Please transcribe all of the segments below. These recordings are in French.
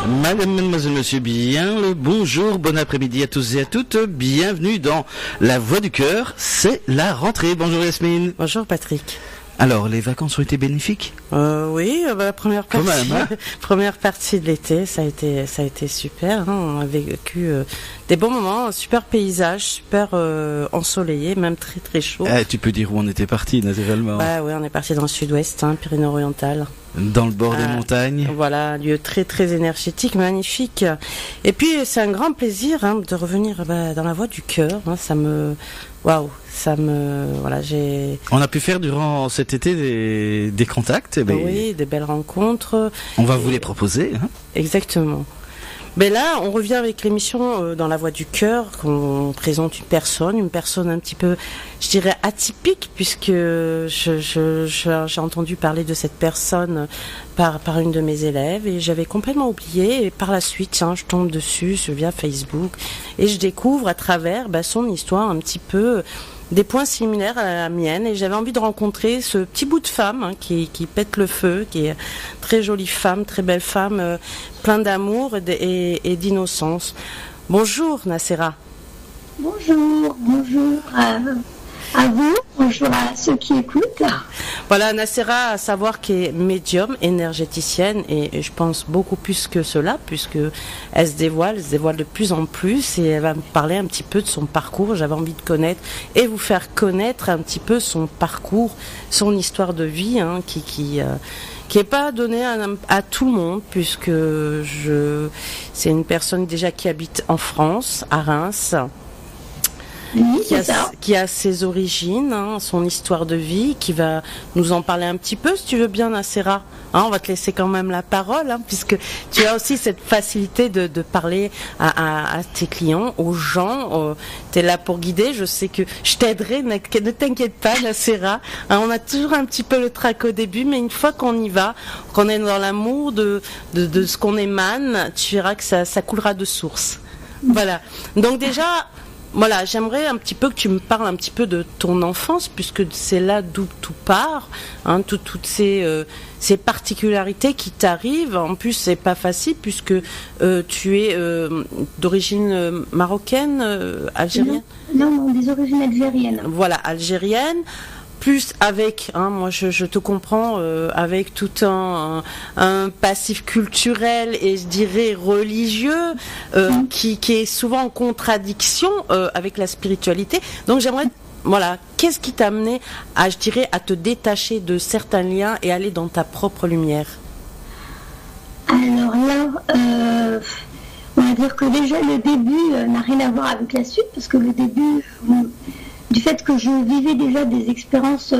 Madame, mademoiselle, monsieur, bien le bonjour, bon après-midi à tous et à toutes. Bienvenue dans La Voix du Cœur, c'est la rentrée. Bonjour Yasmine. Bonjour Patrick. Alors, les vacances ont été bénéfiques ? Oui, la première partie, même, hein première partie de l'été, ça a été super. On a vécu des bons moments, un super paysage, super ensoleillé, même très très chaud. Tu peux dire où on était parti, naturellement. Bah oui, on est parti dans le sud-ouest, Pyrénées-Orientales. Dans le bord des montagnes. Voilà, un lieu très très énergétique, magnifique. Et puis c'est un grand plaisir de revenir dans la Voix du Cœur. On a pu faire durant cet été des contacts. Oui, des belles rencontres. On va vous les proposer. Exactement. Mais là, on revient avec l'émission dans la Voix du Cœur, qu'on présente une personne un petit peu, je dirais, atypique, puisque j'ai entendu parler de cette personne par une de mes élèves et j'avais complètement oublié. Et par la suite, je tombe dessus via Facebook et je découvre à travers son histoire un petit peu des points similaires à la mienne et j'avais envie de rencontrer ce petit bout de femme qui pète le feu, qui est très jolie femme, très belle femme, plein d'amour et d'innocence. Bonjour Nacera. Bonjour à vous, bonjour à ceux qui écoutent. Voilà, Nacera, à savoir qu'elle est médium, énergéticienne et je pense beaucoup plus que cela puisque elle se dévoile de plus en plus et elle va me parler un petit peu de son parcours. J'avais envie de connaître et vous faire connaître un petit peu son parcours, son histoire de vie qui est pas donnée à tout le monde puisque c'est une personne déjà qui habite en France, à Reims. Oui, qui a ses origines, son histoire de vie, qui va nous en parler un petit peu, si tu veux bien, Nacera. On va te laisser quand même la parole, puisque tu as aussi cette facilité de parler à tes clients, aux gens. Tu es là pour guider. Je sais que je t'aiderai, ne t'inquiète pas, Nacera. On a toujours un petit peu le trac au début, mais une fois qu'on y va, qu'on est dans l'amour de ce qu'on émane, tu verras que ça coulera de source. Voilà. Donc déjà... Voilà, j'aimerais un petit peu que tu me parles un petit peu de ton enfance, puisque c'est là d'où tout part, toutes ces particularités qui t'arrivent. En plus, c'est pas facile puisque tu es d'origine marocaine, algérienne. Non, des origines algériennes. Voilà, algérienne. Plus avec, moi je te comprends, avec tout un passif culturel et je dirais religieux qui est souvent en contradiction avec la spiritualité. Donc j'aimerais, qu'est-ce qui t'a amené à te détacher de certains liens et aller dans ta propre lumière? Alors là, on va dire que déjà le début n'a rien à voir avec la suite parce que le début... Du fait que je vivais déjà des expériences,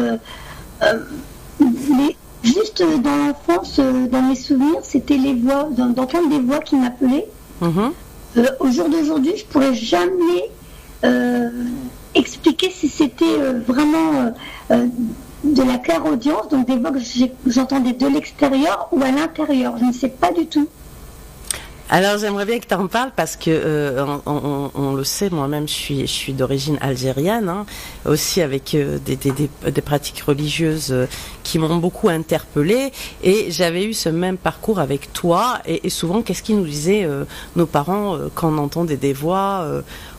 juste dans l'enfance, dans mes souvenirs, c'était les voix, d'entendre des voix qui m'appelaient. Au jour d'aujourd'hui, je pourrais jamais expliquer si c'était vraiment de la clairaudience, donc des voix que j'entendais de l'extérieur ou à l'intérieur. Je ne sais pas du tout. Alors j'aimerais bien que tu en parles parce que on le sait, moi-même je suis d'origine algérienne, aussi avec des pratiques religieuses qui m'ont beaucoup interpellée et j'avais eu ce même parcours avec toi et souvent qu'est-ce qu'ils nous disaient nos parents quand on entend des voix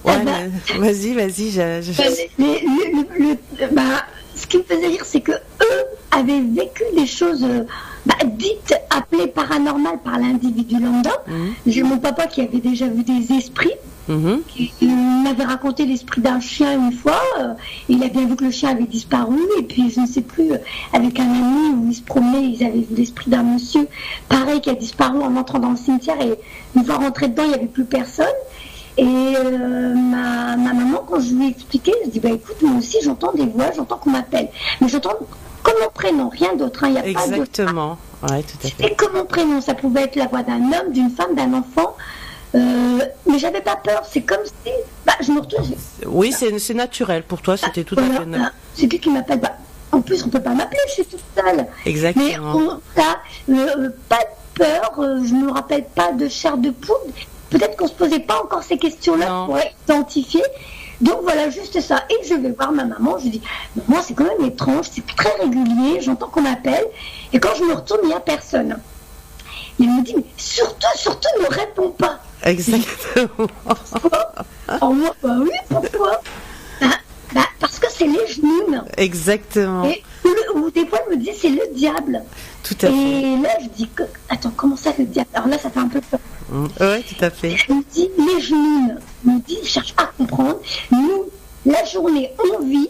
vas-y ce qui me faisait rire c'est que eux avaient vécu des choses dites appelées paranormales par l'individu lambda. J'ai mon papa qui avait déjà vu des esprits. Qui m'avait raconté l'esprit d'un chien une fois. Il a bien vu que le chien avait disparu. Et puis, je ne sais plus, avec un ami où ils se promenaient, ils avaient vu l'esprit d'un monsieur, pareil, qui a disparu en entrant dans le cimetière. Et une fois rentré dedans, il n'y avait plus personne. Et ma maman, quand je lui ai expliqué, elle se dit, écoute, moi aussi, j'entends des voix, j'entends qu'on m'appelle. Mais j'entends comme mon prénom, rien d'autre. Il n'y a Exactement. Pas de... Ouais, tout à fait. C'était comme mon prénom. Ça pouvait être la voix d'un homme, d'une femme, d'un enfant. Mais j'avais pas peur, c'est comme si je me retourne. Oui, c'est naturel pour toi, c'était tout à fait naturel. C'est lui qui m'appelle. En plus, on peut pas m'appeler, je suis toute seule. Exactement. Mais pas de peur, je me rappelle pas de chair de poule. Peut-être qu'on se posait pas encore ces questions-là pour identifier. Donc voilà, juste ça. Et je vais voir ma maman, je dis, maman, c'est quand même étrange, c'est très régulier, j'entends qu'on m'appelle. Et quand je me retourne, il n'y a personne. Il me dit, mais surtout ne répond pas. Exactement. Pourquoi? Alors moi, bah oui, pourquoi? Parce que c'est les genoux. Exactement. Ou des fois, elle me dit c'est le diable. Tout à fait. Et là, je dis que, attends, comment ça le diable? Alors là, ça fait un peu peur. Oui, tout à fait. Elle me dit les genoux. Elle me dit, je cherche pas à comprendre. Nous, la journée, on vit.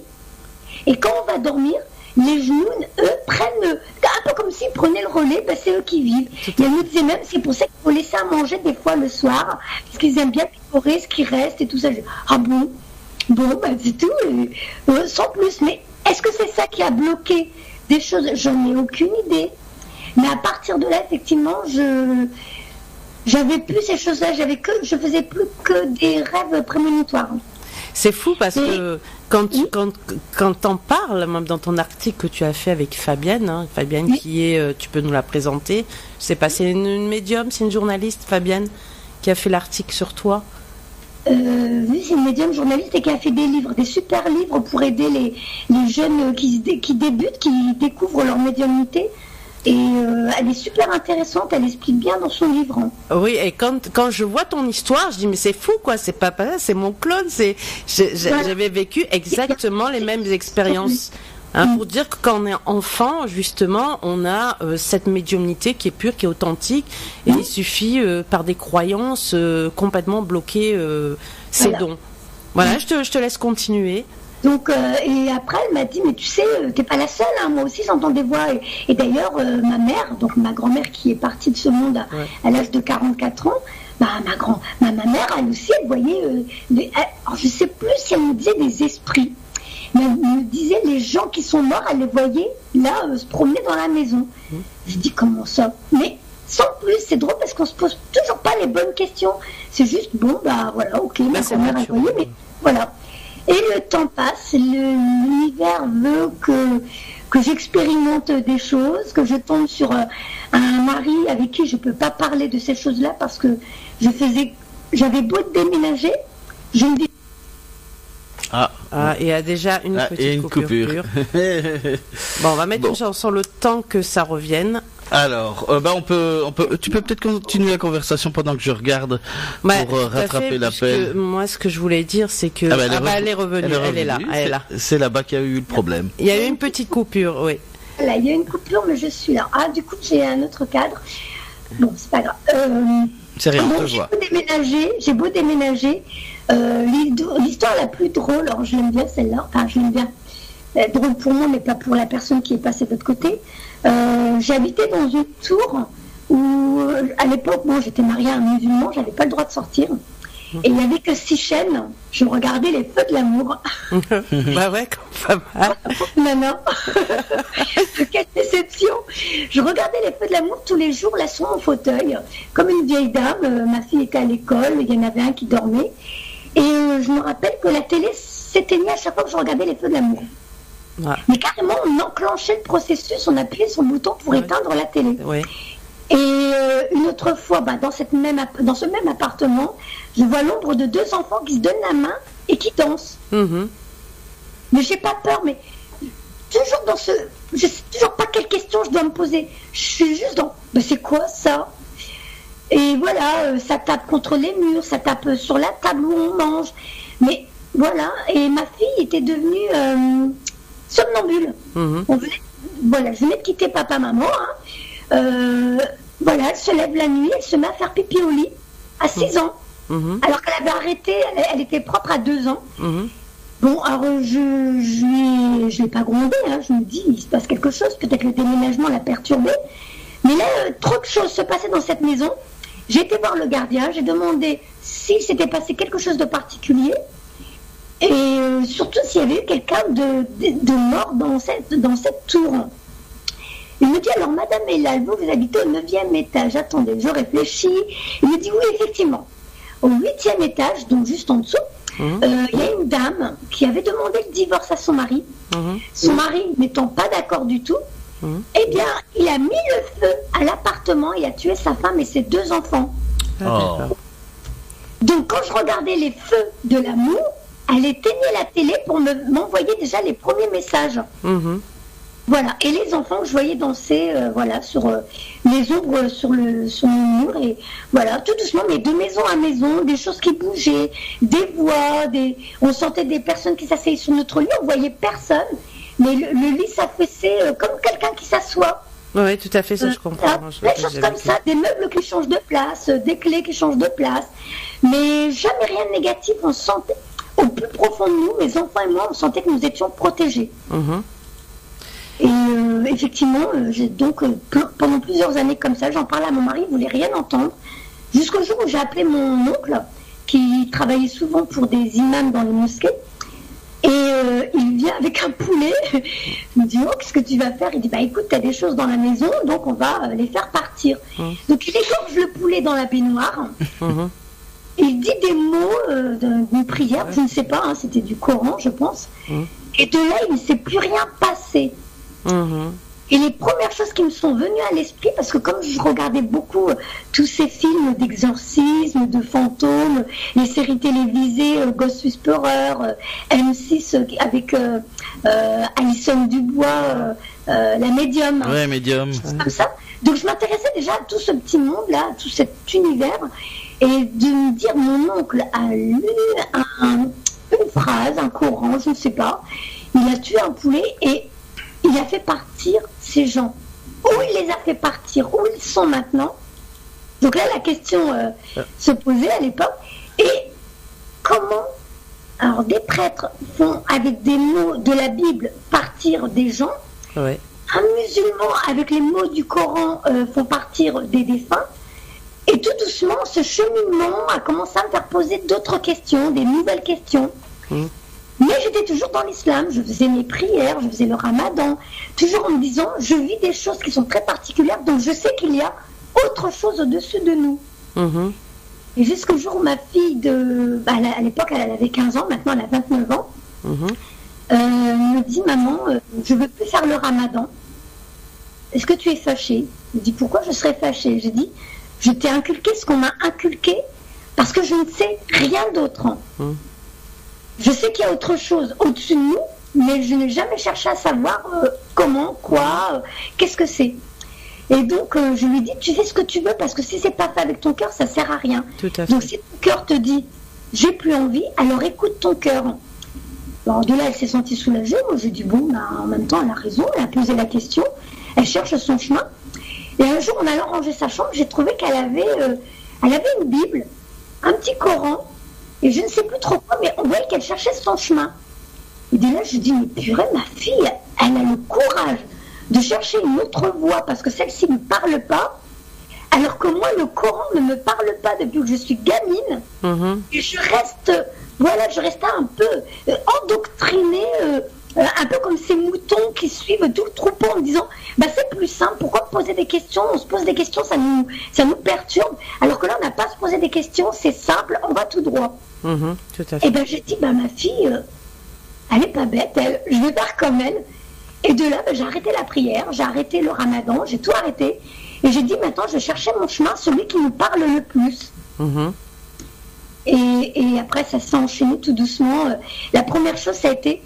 Et quand on va dormir, les genoux, eux, prennent, un peu comme s'ils prenaient le relais, ben, c'est eux qui vivent. Et elle me disait même, c'est pour ça qu'il faut laisser à manger des fois le soir, parce qu'ils aiment bien picorer ce qui reste et tout ça. Je dis, ah bon? Bon, ben, c'est tout, sans plus. Mais est-ce que c'est ça qui a bloqué des choses? J'en ai aucune idée. Mais à partir de là, effectivement, j'avais plus ces choses-là. Je faisais plus que des rêves prémonitoires. C'est fou parce que quand t'en parles, même dans ton article que tu as fait avec Fabienne, Fabienne qui est, tu peux nous la présenter. Je sais pas, c'est une médium, c'est une journaliste, Fabienne, qui a fait l'article sur toi. Oui, c'est une médium journaliste et qui a fait des livres, des super livres pour aider les jeunes qui débutent, qui découvrent leur médiumnité. Et elle est super intéressante, elle explique bien dans son livre. Oui, et quand je vois ton histoire, je dis mais c'est fou quoi, c'est pas c'est mon clone, j'avais vécu exactement les mêmes expériences. Pour dire que quand on est enfant, justement, on a cette médiumnité qui est pure, qui est authentique, et il suffit par des croyances complètement bloquer ces dons. Voilà, je te laisse continuer. Donc, et après, elle m'a dit, mais tu sais, t'es pas la seule, hein, moi aussi j'entends des voix. Et d'ailleurs, ma mère, donc ma grand-mère qui est partie de ce monde à l'âge de 44 ans, ma mère, elle aussi, elle voyait, alors je sais plus si elle me disait des esprits, mais elle me disait les gens qui sont morts, elle les voyait là, se promener dans la maison. Je dis, comment ça? Mais sans plus, c'est drôle parce qu'on se pose toujours pas les bonnes questions. C'est juste, bon, bah voilà, ok, ma grand-mère, elle voyait, mais voilà. Et le temps passe, l'univers veut que j'expérimente des choses, que je tombe sur un mari avec qui je ne peux pas parler de ces choses-là parce que j'avais beau déménager, je me dis... il y a déjà une petite coupure. Bon, on va mettre une chanson le temps que ça revienne. Alors, tu peux peut-être continuer la conversation pendant que je regarde pour rattraper l'appel. Moi, ce que je voulais dire, c'est que elle est revenue, elle est là. C'est là-bas qu'il y a eu le problème. Il y a eu une petite coupure, oui. Là, il y a eu une coupure, mais je suis là. Ah, du coup, j'ai un autre cadre. Bon, c'est pas grave. C'est rien, on te voit. J'ai beau déménager. L'histoire la plus drôle, alors je l'aime bien celle-là. Enfin, je l'aime bien. Drôle pour moi, mais pas pour la personne qui est passée de l'autre côté. J'habitais dans une tour où, à l'époque, moi j'étais mariée à un musulman, j'avais pas le droit de sortir. Et il n'y avait que 6 chaînes. Je regardais les feux de l'amour. Bah ouais, comme pas mal. Non. Quelle déception. Je regardais les feux de l'amour tous les jours là sur mon fauteuil. Comme une vieille dame, ma fille était à l'école, il y en avait un qui dormait. Et je me rappelle que la télé s'éteignait à chaque fois que je regardais les feux de l'amour. Ouais. Mais carrément, on enclenchait le processus, on appuyait sur le bouton pour éteindre la télé. Ouais. Et une autre fois, dans ce même appartement, je vois l'ombre de 2 enfants qui se donnent la main et qui dansent. Mais j'ai pas peur, mais toujours je sais toujours pas quelle question je dois me poser. Je suis juste dans, c'est quoi ça? Et voilà, ça tape contre les murs, ça tape sur la table où on mange. Mais voilà, et ma fille était devenue somnambule. Je venais de quitter papa-maman. Elle se lève la nuit, elle se met à faire pipi au lit à 6 ans. Alors qu'elle avait arrêté, elle était propre à 2 ans. Bon, alors je l'ai pas grondé, je me dis, il se passe quelque chose, peut-être le déménagement l'a perturbé. Mais là, trop de choses se passaient dans cette maison. J'ai été voir le gardien, j'ai demandé s'il s'était passé quelque chose de particulier. Et surtout s'il y avait eu quelqu'un de mort dans cette tour. Il me dit, alors Madame Elal, vous habitez au 9e étage. Attendez, je réfléchis. Il me dit, oui, effectivement. Au 8e étage, donc juste en dessous, il y a une dame qui avait demandé le divorce à son mari. Son mari n'étant pas d'accord du tout, eh bien, il a mis le feu à l'appartement, il a tué sa femme et ses 2 enfants. Donc quand je regardais les feux de l'amour, elle éteignait la télé pour m'envoyer déjà les premiers messages. Voilà, et les enfants que je voyais danser sur les ombres sur le mur, et voilà, tout doucement, mais de maison à maison, des choses qui bougeaient, des voix, on sentait des personnes qui s'asseyaient sur notre lit, on voyait personne, mais le lit s'affaissait comme quelqu'un qui s'assoit. Oui, tout à fait, ça je comprends. Des choses comme ça, des meubles qui changent de place, des clés qui changent de place, mais jamais rien de négatif. On sentait, au plus profond de nous, mes enfants et moi, on sentait que nous étions protégés. Et effectivement, j'ai donc pendant plusieurs années comme ça, j'en parlais à mon mari, il voulait rien entendre, jusqu'au jour où j'ai appelé mon oncle, qui travaillait souvent pour des imams dans les mosquées. Et il vient avec un poulet. Je me dis, oh, qu'est-ce que tu vas faire? Il dit, bah écoute, t'as des choses dans la maison, donc on va les faire partir. Donc il égorge le poulet dans la baignoire. Il dit des mots d'une prière, je ne sais pas, hein, c'était du Coran, je pense. Et de là, il ne s'est plus rien passé. Et les premières choses qui me sont venues à l'esprit, parce que comme je regardais beaucoup tous ces films d'exorcisme, de fantômes, les séries télévisées, Ghost Whisperer, M6 avec Alison Dubois, la médium. Ouais, médium. Comme ça. Donc je m'intéressais déjà à tout ce petit monde-là, à tout cet univers, et de me dire, mon oncle a lu une phrase, un Coran, je ne sais pas, il a tué un poulet et il a fait partir ces gens. Où il les a fait partir? Où ils sont maintenant? Donc là, la question se posait à l'époque. Et comment, alors des prêtres font avec des mots de la Bible partir des gens. Un musulman avec les mots du Coran font partir des défunts. Et tout doucement, ce cheminement a commencé à me faire poser d'autres questions, des nouvelles questions. Mais j'étais toujours dans l'islam, je faisais mes prières, je faisais le ramadan, toujours en me disant, je vis des choses qui sont très particulières, donc je sais qu'il y a autre chose au-dessus de nous. Et jusqu'au jour où ma fille, à l'époque elle avait 15 ans, maintenant elle a 29 ans, me dit, maman, je ne veux plus faire le ramadan. Est-ce que tu es fâchée? Je dis, pourquoi je serais fâchée? J'ai dit, je t'ai inculqué ce qu'on m'a inculqué, parce que je ne sais rien d'autre. Je sais qu'il y a autre chose au-dessus de nous, mais je n'ai jamais cherché à savoir comment, quoi, qu'est-ce que c'est. Et donc, je lui dis, tu fais ce que tu veux, parce que si c'est pas fait avec ton cœur, ça sert à rien. Donc, si ton cœur te dit, j'ai plus envie, alors écoute ton cœur. Alors, de là, elle s'est sentie soulagée. Moi, j'ai dit, bon, en même temps, elle a raison, elle a posé la question, elle cherche son chemin. Et un jour, en allant ranger sa chambre, j'ai trouvé qu'elle avait une Bible, un petit Coran, et je ne sais plus trop quoi, mais on voyait qu'elle cherchait son chemin. Et dès là, je dis, mais purée, ma fille, elle a le courage de chercher une autre voie, parce que celle-ci ne parle pas, alors que moi, le Coran ne me parle pas depuis que je suis gamine. Et je restais un peu endoctrinée, un peu comme ces moutons qui suivent tout le troupeau en me disant, bah, c'est plus simple, pourquoi me poser des questions? On se pose des questions, ça nous perturbe, alors que là, on n'a pas à se poser des questions, c'est simple, on va tout droit. Tout à fait. Et ben j'ai dit, bah, ma fille, elle est pas bête, je vais faire comme elle. Et de là, j'ai arrêté la prière, j'ai arrêté le ramadan, j'ai tout arrêté. Et j'ai dit, maintenant, je cherchais mon chemin, celui qui nous parle le plus. Et après, ça s'est enchaîné tout doucement. La première chose, ça a été,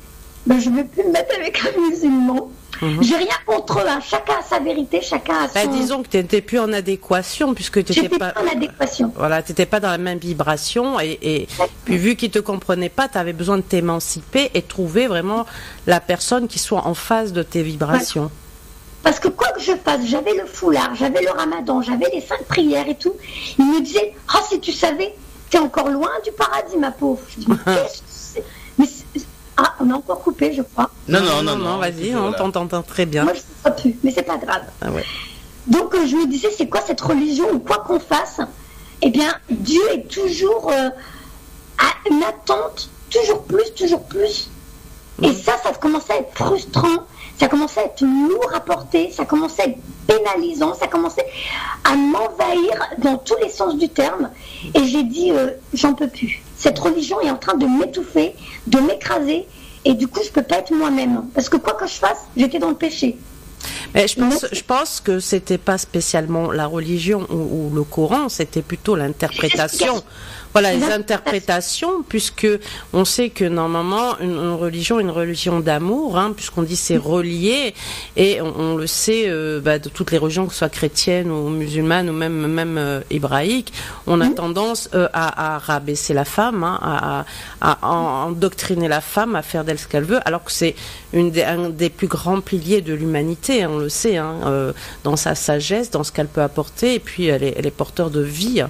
je ne veux plus me mettre avec un musulman. J'ai rien contre eux, hein. Chacun a sa vérité, chacun a son... disons que tu n'étais plus en adéquation, puisque tu n'étais pas... en adéquation. Voilà, tu n'étais pas dans la même vibration, et puis vu qu'ils ne te comprenaient pas, tu avais besoin de t'émanciper et trouver vraiment la personne qui soit en phase de tes vibrations. Parce que quoi que je fasse, j'avais le foulard, j'avais le ramadan, j'avais les 5 prières et tout. Ils me disaient, si tu savais, t'es encore loin du paradis, ma pauvre. Je dis, mais qu'est-ce que c'est? On a encore coupé, je crois. Non, vas-y, on t'entend très bien. Moi, je ne sais pas plus, mais c'est pas grave. Donc, je me disais, c'est quoi cette religion, ou quoi qu'on fasse? Eh bien, Dieu est toujours à une attente, toujours plus. Et ça commençait à être frustrant, ça commençait à être lourd à porter, ça commençait à être pénalisant, ça commençait à m'envahir dans tous les sens du terme. Et j'ai dit, j'en peux plus. Cette religion est en train de m'étouffer, de m'écraser, et du coup, je ne peux pas être moi-même. Parce que quoi que je fasse, j'étais dans le péché. Mais je pense que c'était pas spécialement la religion ou le Coran, c'était plutôt l'interprétation. Voilà, les interprétations, puisque on sait que normalement une religion d'amour, puisqu'on dit c'est relié, et on le sait de toutes les religions, que ce soit chrétiennes ou musulmanes ou même hébraïques, on a tendance à rabaisser la femme, à endoctriner la femme, à faire d'elle ce qu'elle veut, alors que c'est un des plus grands piliers de l'humanité, on le sait, dans sa sagesse, dans ce qu'elle peut apporter, et puis elle est porteur de vie.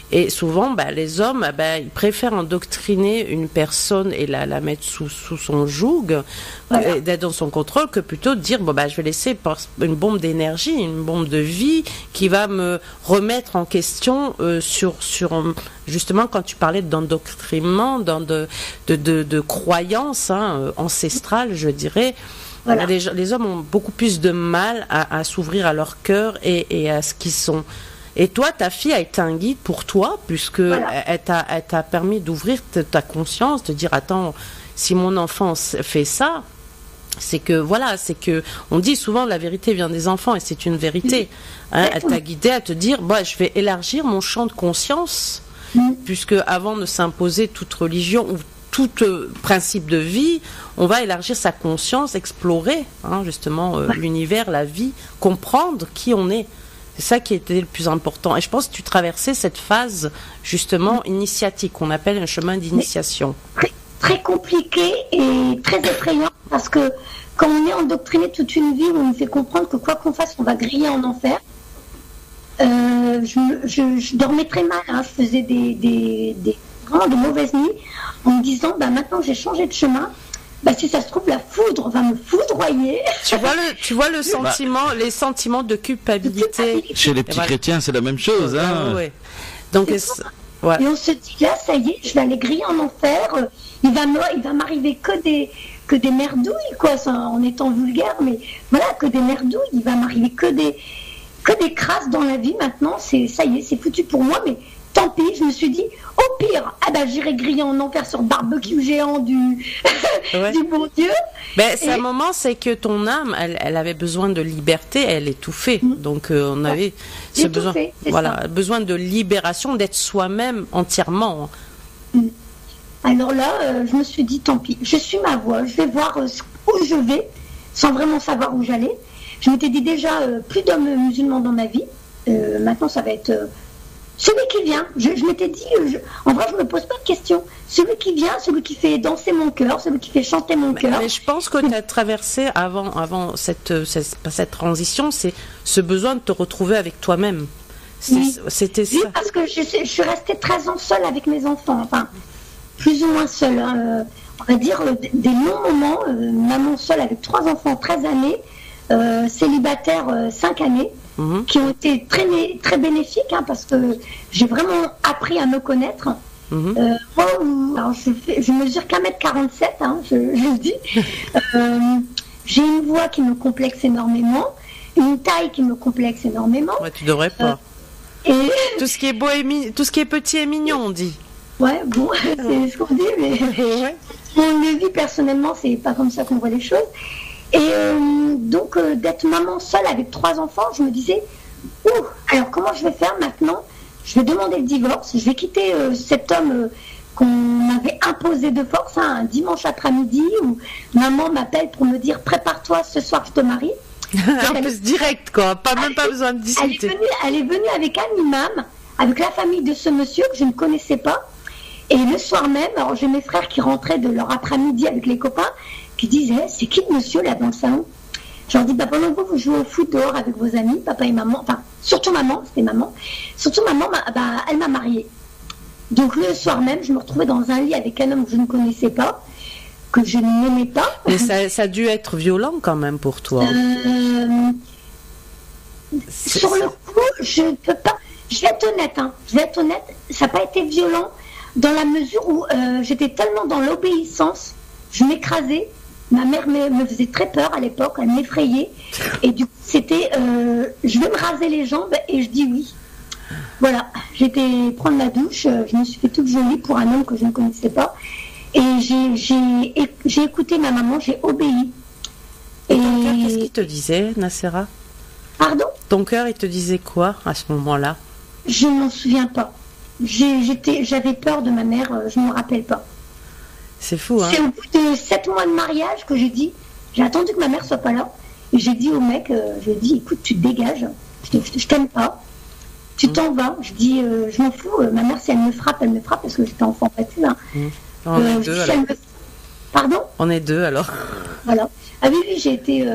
Et souvent, les hommes, ils préfèrent endoctriner une personne et la mettre sous son joug, d'être dans son contrôle, que plutôt de dire, je vais laisser une bombe d'énergie, une bombe de vie qui va me remettre en question sur justement, quand tu parlais d'endoctrinement, de croyances ancestrales, je dirais. Voilà. Les hommes ont beaucoup plus de mal à s'ouvrir à leur cœur et à ce qu'ils sont. Et toi, ta fille a été un guide pour toi, puisque elle t'a permis d'ouvrir ta conscience, de dire, attends, si mon enfant fait ça, c'est que, on dit souvent la vérité vient des enfants, et c'est une vérité. Elle t'a guidé à te dire, je vais élargir mon champ de conscience, puisque avant de s'imposer toute religion ou tout principe de vie, on va élargir sa conscience, explorer, justement, l'univers, la vie, comprendre qui on est. C'est ça qui était le plus important. Et je pense que tu traversais cette phase, justement, initiatique, qu'on appelle un chemin d'initiation. Très, très compliqué et très effrayant, parce que quand on est endoctriné toute une vie, on nous fait comprendre que quoi qu'on fasse, on va griller en enfer. Je dormais très mal, je faisais vraiment de mauvaises nuits, en me disant, maintenant que j'ai changé de chemin, si ça se trouve, la foudre va me foudroyer. Tu vois les sentiments de culpabilité. Chez les petits chrétiens, c'est la même chose. Ouais. Donc, et on se dit, là, ça y est, je vais aller griller en enfer. Il va m'arriver que des merdouilles, quoi, en étant vulgaire, mais voilà, que des merdouilles. Il va m'arriver que des crasses dans la vie. Maintenant, ça y est, c'est foutu pour moi, mais tant pis. Je me suis dit, au pire, j'irai griller en enfer sur barbecue géant du bon Dieu. Un moment, c'est que ton âme, elle avait besoin de liberté, elle étouffait. Donc on avait ce besoin de libération, d'être soi-même entièrement. Alors là, je me suis dit, tant pis, je suis ma voie, je vais voir où je vais, sans vraiment savoir où j'allais. Je m'étais dit déjà, plus d'hommes musulmans dans ma vie. Maintenant, ça va être... celui qui vient, je m'étais dit, en vrai, je ne me pose pas de questions. Celui qui vient, celui qui fait danser mon cœur, celui qui fait chanter mon cœur. Mais je pense que tu as traversé avant cette transition, c'est ce besoin de te retrouver avec toi-même. C'était ça. Oui, parce que je suis restée 13 ans seule avec mes enfants, enfin, plus ou moins seule. On va dire des longs moments, maman seule avec 3 enfants, 13 années, célibataire 5 années. Qui ont été très, très bénéfiques, parce que j'ai vraiment appris à me connaître. Moi, alors je mesure qu'1m47, je le dis. J'ai une voix qui me complexe énormément, une taille qui me complexe énormément. Tu devrais pas. Et... tout ce qui est beau et tout ce qui est petit et mignon, on dit. Ouais, bon, c'est ce qu'on dit, mais mon vie personnellement, c'est pas comme ça qu'on voit les choses. Et donc, d'être maman seule avec 3 enfants, je me disais, alors comment je vais faire maintenant? Je vais demander le divorce, je vais quitter cet homme qu'on m'avait imposé de force, un dimanche après-midi, où maman m'appelle pour me dire, prépare-toi, ce soir je te marie. En plus direct, quoi, pas besoin de discuter. Elle est venue avec un imam, avec la famille de ce monsieur que je ne connaissais pas. Et le soir même, alors j'ai mes frères qui rentraient de leur après-midi avec les copains, qui disaient, c'est qui le monsieur là dans le salon? Je leur dis, pendant que vous jouez au foot dehors avec vos amis, papa et maman, enfin surtout maman, c'était maman, surtout maman, elle m'a mariée. Donc le soir même, je me retrouvais dans un lit avec un homme que je ne connaissais pas, que je n'aimais pas. Mais ça a dû être violent quand même pour toi. Sur le coup, je ne peux pas, je vais être honnête, ça n'a pas été violent dans la mesure où j'étais tellement dans l'obéissance, je m'écrasais. Ma mère me faisait très peur à l'époque, elle m'effrayait. Et du coup, c'était je vais me raser les jambes et je dis oui. Voilà, j'étais prendre ma douche, je me suis fait toute jolie pour un homme que je ne connaissais pas. Et j'ai écouté ma maman, j'ai obéi. Et ton cœur, qu'est-ce qu'il te disait, Nacera? Pardon? Ton cœur, il te disait quoi à ce moment-là? Je ne m'en souviens pas. j'avais peur de ma mère, je ne me rappelle pas. C'est fou, hein. C'est au bout de 7 mois de mariage que j'ai attendu que ma mère soit pas là. Et j'ai dit au mec, je lui ai dit, écoute, tu te dégages, je t'aime pas, tu t'en vas. Je dis, je m'en fous, ma mère, si elle me frappe, parce que j'étais enfant battue. Hein. On est deux, alors. Pardon ? On est deux, alors. Voilà. Ah oui, j'ai été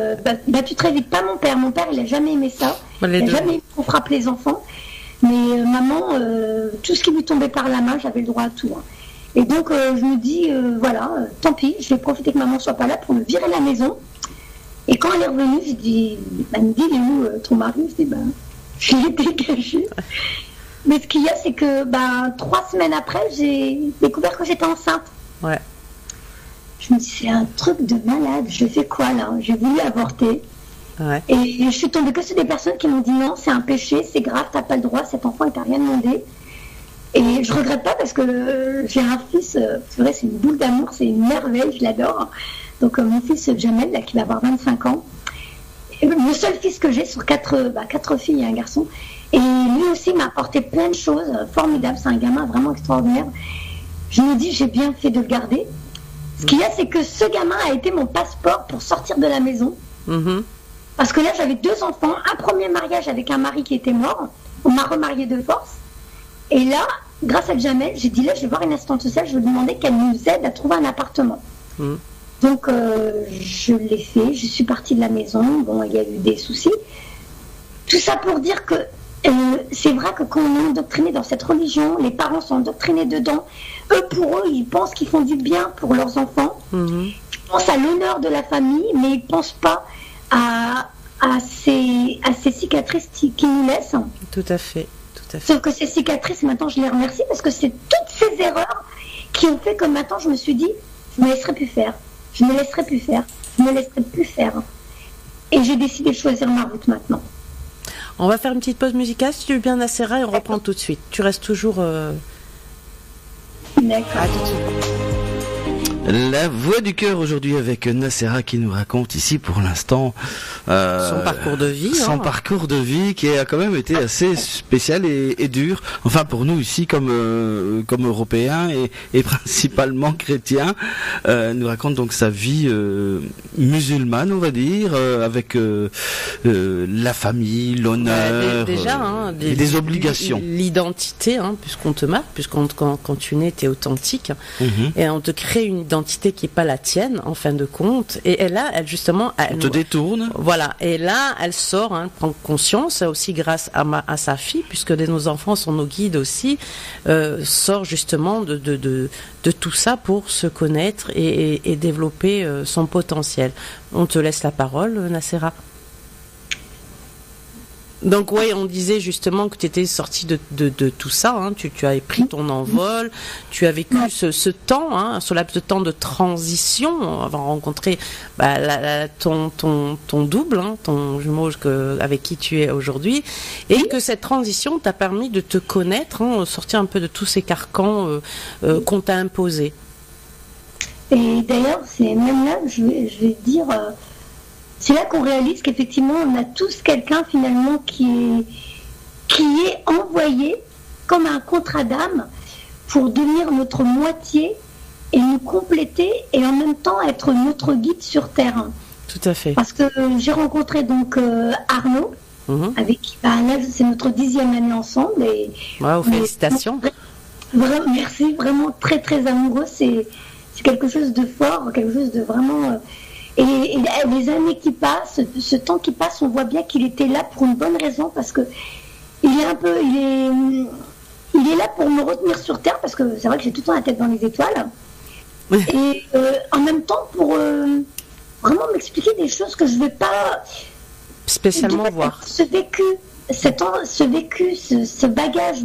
battue très vite. Pas mon père. Mon père, il a jamais aimé ça. Il n'a jamais aimé qu'on frappe les enfants. Mais maman, tout ce qui lui tombait par la main, j'avais le droit à tout. Hein. Et donc, je me dis, tant pis, je vais profiter que maman soit pas là pour me virer la maison. Et quand elle est revenue, je dis, elle me dit, il est où ton mari ? Je dis, je l'ai dégagé. Mais ce qu'il y a, c'est que 3 semaines après, j'ai découvert que j'étais enceinte. Ouais. Je me dis, c'est un truc de malade. Je fais quoi là ? J'ai voulu avorter. Ouais. Et je suis tombée que sur des personnes qui m'ont dit non, c'est un péché, c'est grave, t'as pas le droit, cet enfant il t'a rien demandé. Et je regrette pas parce que j'ai un fils, c'est vrai, c'est une boule d'amour, c'est une merveille, je l'adore. Donc mon fils Jamel, là, qui va avoir 25 ans, et le seul fils que j'ai sur 4 filles et un garçon. Et lui aussi m'a apporté plein de choses formidables, c'est un gamin vraiment extraordinaire. Je me dis, j'ai bien fait de le garder. Ce qu'il y a, c'est que ce gamin a été mon passeport pour sortir de la maison. Mm-hmm. Parce que là, j'avais 2 enfants, un premier mariage avec un mari qui était mort. On m'a remarié de force. Et là, grâce à Jamel, j'ai dit là, je vais voir une assistante sociale, je vais lui demander qu'elle nous aide à trouver un appartement. Mm. Donc, je l'ai fait, je suis partie de la maison. Bon, il y a eu des soucis. Tout ça pour dire que c'est vrai que quand on est endoctriné dans cette religion, les parents sont endoctrinés dedans. Eux, pour eux, ils pensent qu'ils font du bien pour leurs enfants. Mm-hmm. Ils pensent à l'honneur de la famille, mais ils ne pensent pas à ces cicatrices qui nous laissent. Tout à fait. Sauf que ces cicatrices, maintenant, je les remercie parce que c'est toutes ces erreurs qui ont fait que maintenant, je me suis dit, je ne me laisserai plus faire. Je ne me laisserai plus faire. Je ne me laisserai plus faire. Et j'ai décidé de choisir ma route maintenant. On va faire une petite pause musicale, si tu veux bien, Nassera, et on reprend tout de suite. Tu restes toujours... D'accord. À tout de suite. La voix du cœur aujourd'hui avec Nassera qui nous raconte ici pour l'instant son parcours de vie. Son parcours de vie qui a quand même été assez spécial et dur. Enfin pour nous ici comme Européens et principalement chrétiens. Nous raconte donc sa vie musulmane, on va dire, avec la famille, l'honneur, et des obligations. L'identité, puisqu'on te marque, quand tu nais, t'es authentique, et on te crée une identité qui n'est pas la tienne en fin de compte, et là elle justement on te détourne, voilà, et là elle sort, prend conscience aussi grâce à sa fille, puisque nos enfants sont nos guides aussi, sort justement de tout ça pour se connaître et développer son potentiel. On te laisse la parole, Nassera. Donc ouais, on disait justement que tu étais sortie de tout ça, tu as pris ton envol, tu as vécu ce temps, ce laps de temps de transition avant de rencontrer ton double, ton jumeau avec qui tu es aujourd'hui, et que cette transition t'a permis de te connaître, sortir un peu de tous ces carcans qu'on t'a imposés. Et d'ailleurs, c'est même là que je vais dire... c'est là qu'on réalise qu'effectivement, on a tous quelqu'un finalement qui est envoyé comme un contrat d'âme pour devenir notre moitié et nous compléter et en même temps être notre guide sur Terre. Tout à fait. Parce que j'ai rencontré donc Arnaud, avec qui là c'est notre 10e année ensemble. Wow, félicitations. Merci, vraiment très très amoureux. C'est quelque chose de fort, quelque chose de vraiment... Et les années qui passent, ce temps qui passe, on voit bien qu'il était là pour une bonne raison, parce que il est là pour me retenir sur Terre, parce que c'est vrai que j'ai tout le temps la tête dans les étoiles. Et en même temps pour vraiment m'expliquer des choses que je ne vais pas spécialement voir. Ce bagage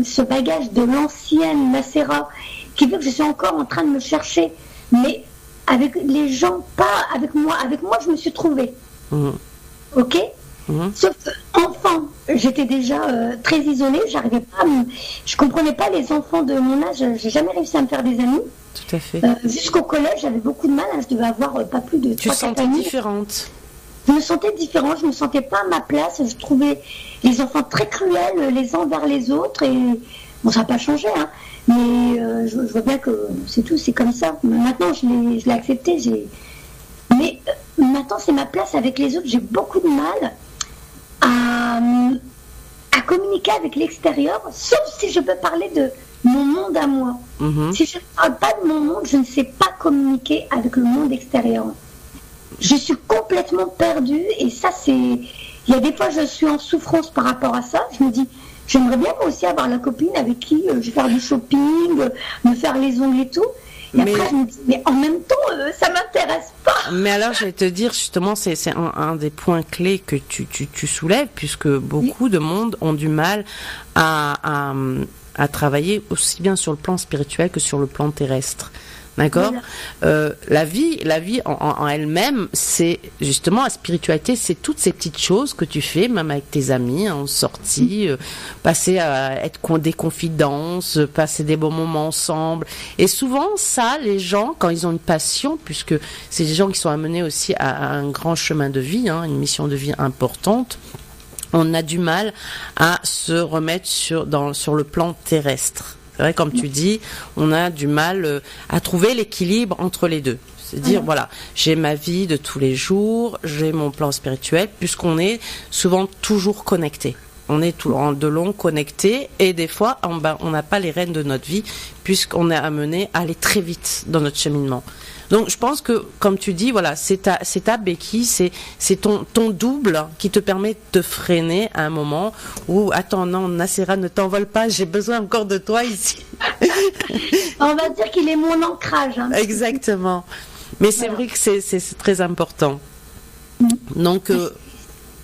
ce bagage de l'ancienne Nassera, qui fait que je suis encore en train de me chercher, mais avec les gens, pas avec moi. Avec moi, je me suis trouvée. Ok. Sauf qu'enfant, j'étais déjà très isolée. J'arrivais pas, je comprenais pas les enfants de mon âge. J'ai jamais réussi à me faire des amis. Tout à fait. Jusqu'au collège, j'avais beaucoup de mal. Je devais avoir pas plus de 3-4 amis. Tu te sentais différente. je me sentais différente, je me sentais pas à ma place, je trouvais les enfants très cruels les uns envers les autres, et bon, ça n'a pas changé, hein, mais je vois bien que c'est tout, c'est comme ça. Maintenant, je l'ai accepté, mais maintenant, c'est ma place avec les autres, j'ai beaucoup de mal à communiquer avec l'extérieur, sauf si je peux parler de mon monde à moi. Si je ne parle pas de mon monde, je ne sais pas communiquer avec le monde extérieur. Je suis complètement perdue, et ça, il y a des fois, je suis en souffrance par rapport à ça. Je me dis, j'aimerais bien moi aussi avoir la copine avec qui je vais faire du shopping, me faire les ongles et tout. Et après, je me dis, mais en même temps, ça m'intéresse pas. Mais alors, je vais te dire, justement, c'est un des points clés que tu soulèves, puisque beaucoup de monde ont du mal à travailler aussi bien sur le plan spirituel que sur le plan terrestre. D'accord. Voilà. La vie en elle-même, c'est justement la spiritualité, c'est toutes ces petites choses que tu fais, même avec tes amis, en sortie, passer à être des confidences, passer des bons moments ensemble. Et souvent, ça, les gens, quand ils ont une passion, puisque c'est des gens qui sont amenés aussi à un grand chemin de vie, hein, une mission de vie importante, on a du mal à se remettre sur le plan terrestre. C'est vrai, comme tu dis, on a du mal à trouver l'équilibre entre les deux. C'est-à-dire, voilà, j'ai ma vie de tous les jours, j'ai mon plan spirituel, puisqu'on est souvent toujours connecté. On est tout de long connecté, et des fois, on n'a pas les rênes de notre vie, puisqu'on est amené à aller très vite dans notre cheminement. Donc, je pense que, comme tu dis, voilà, c'est ta béquille, c'est ton double qui te permet de freiner à un moment où, attends, non, Nacera, ne t'envole pas, j'ai besoin encore de toi ici. On va dire qu'il est mon ancrage. Hein. Exactement. Mais c'est vrai que c'est très important. Donc,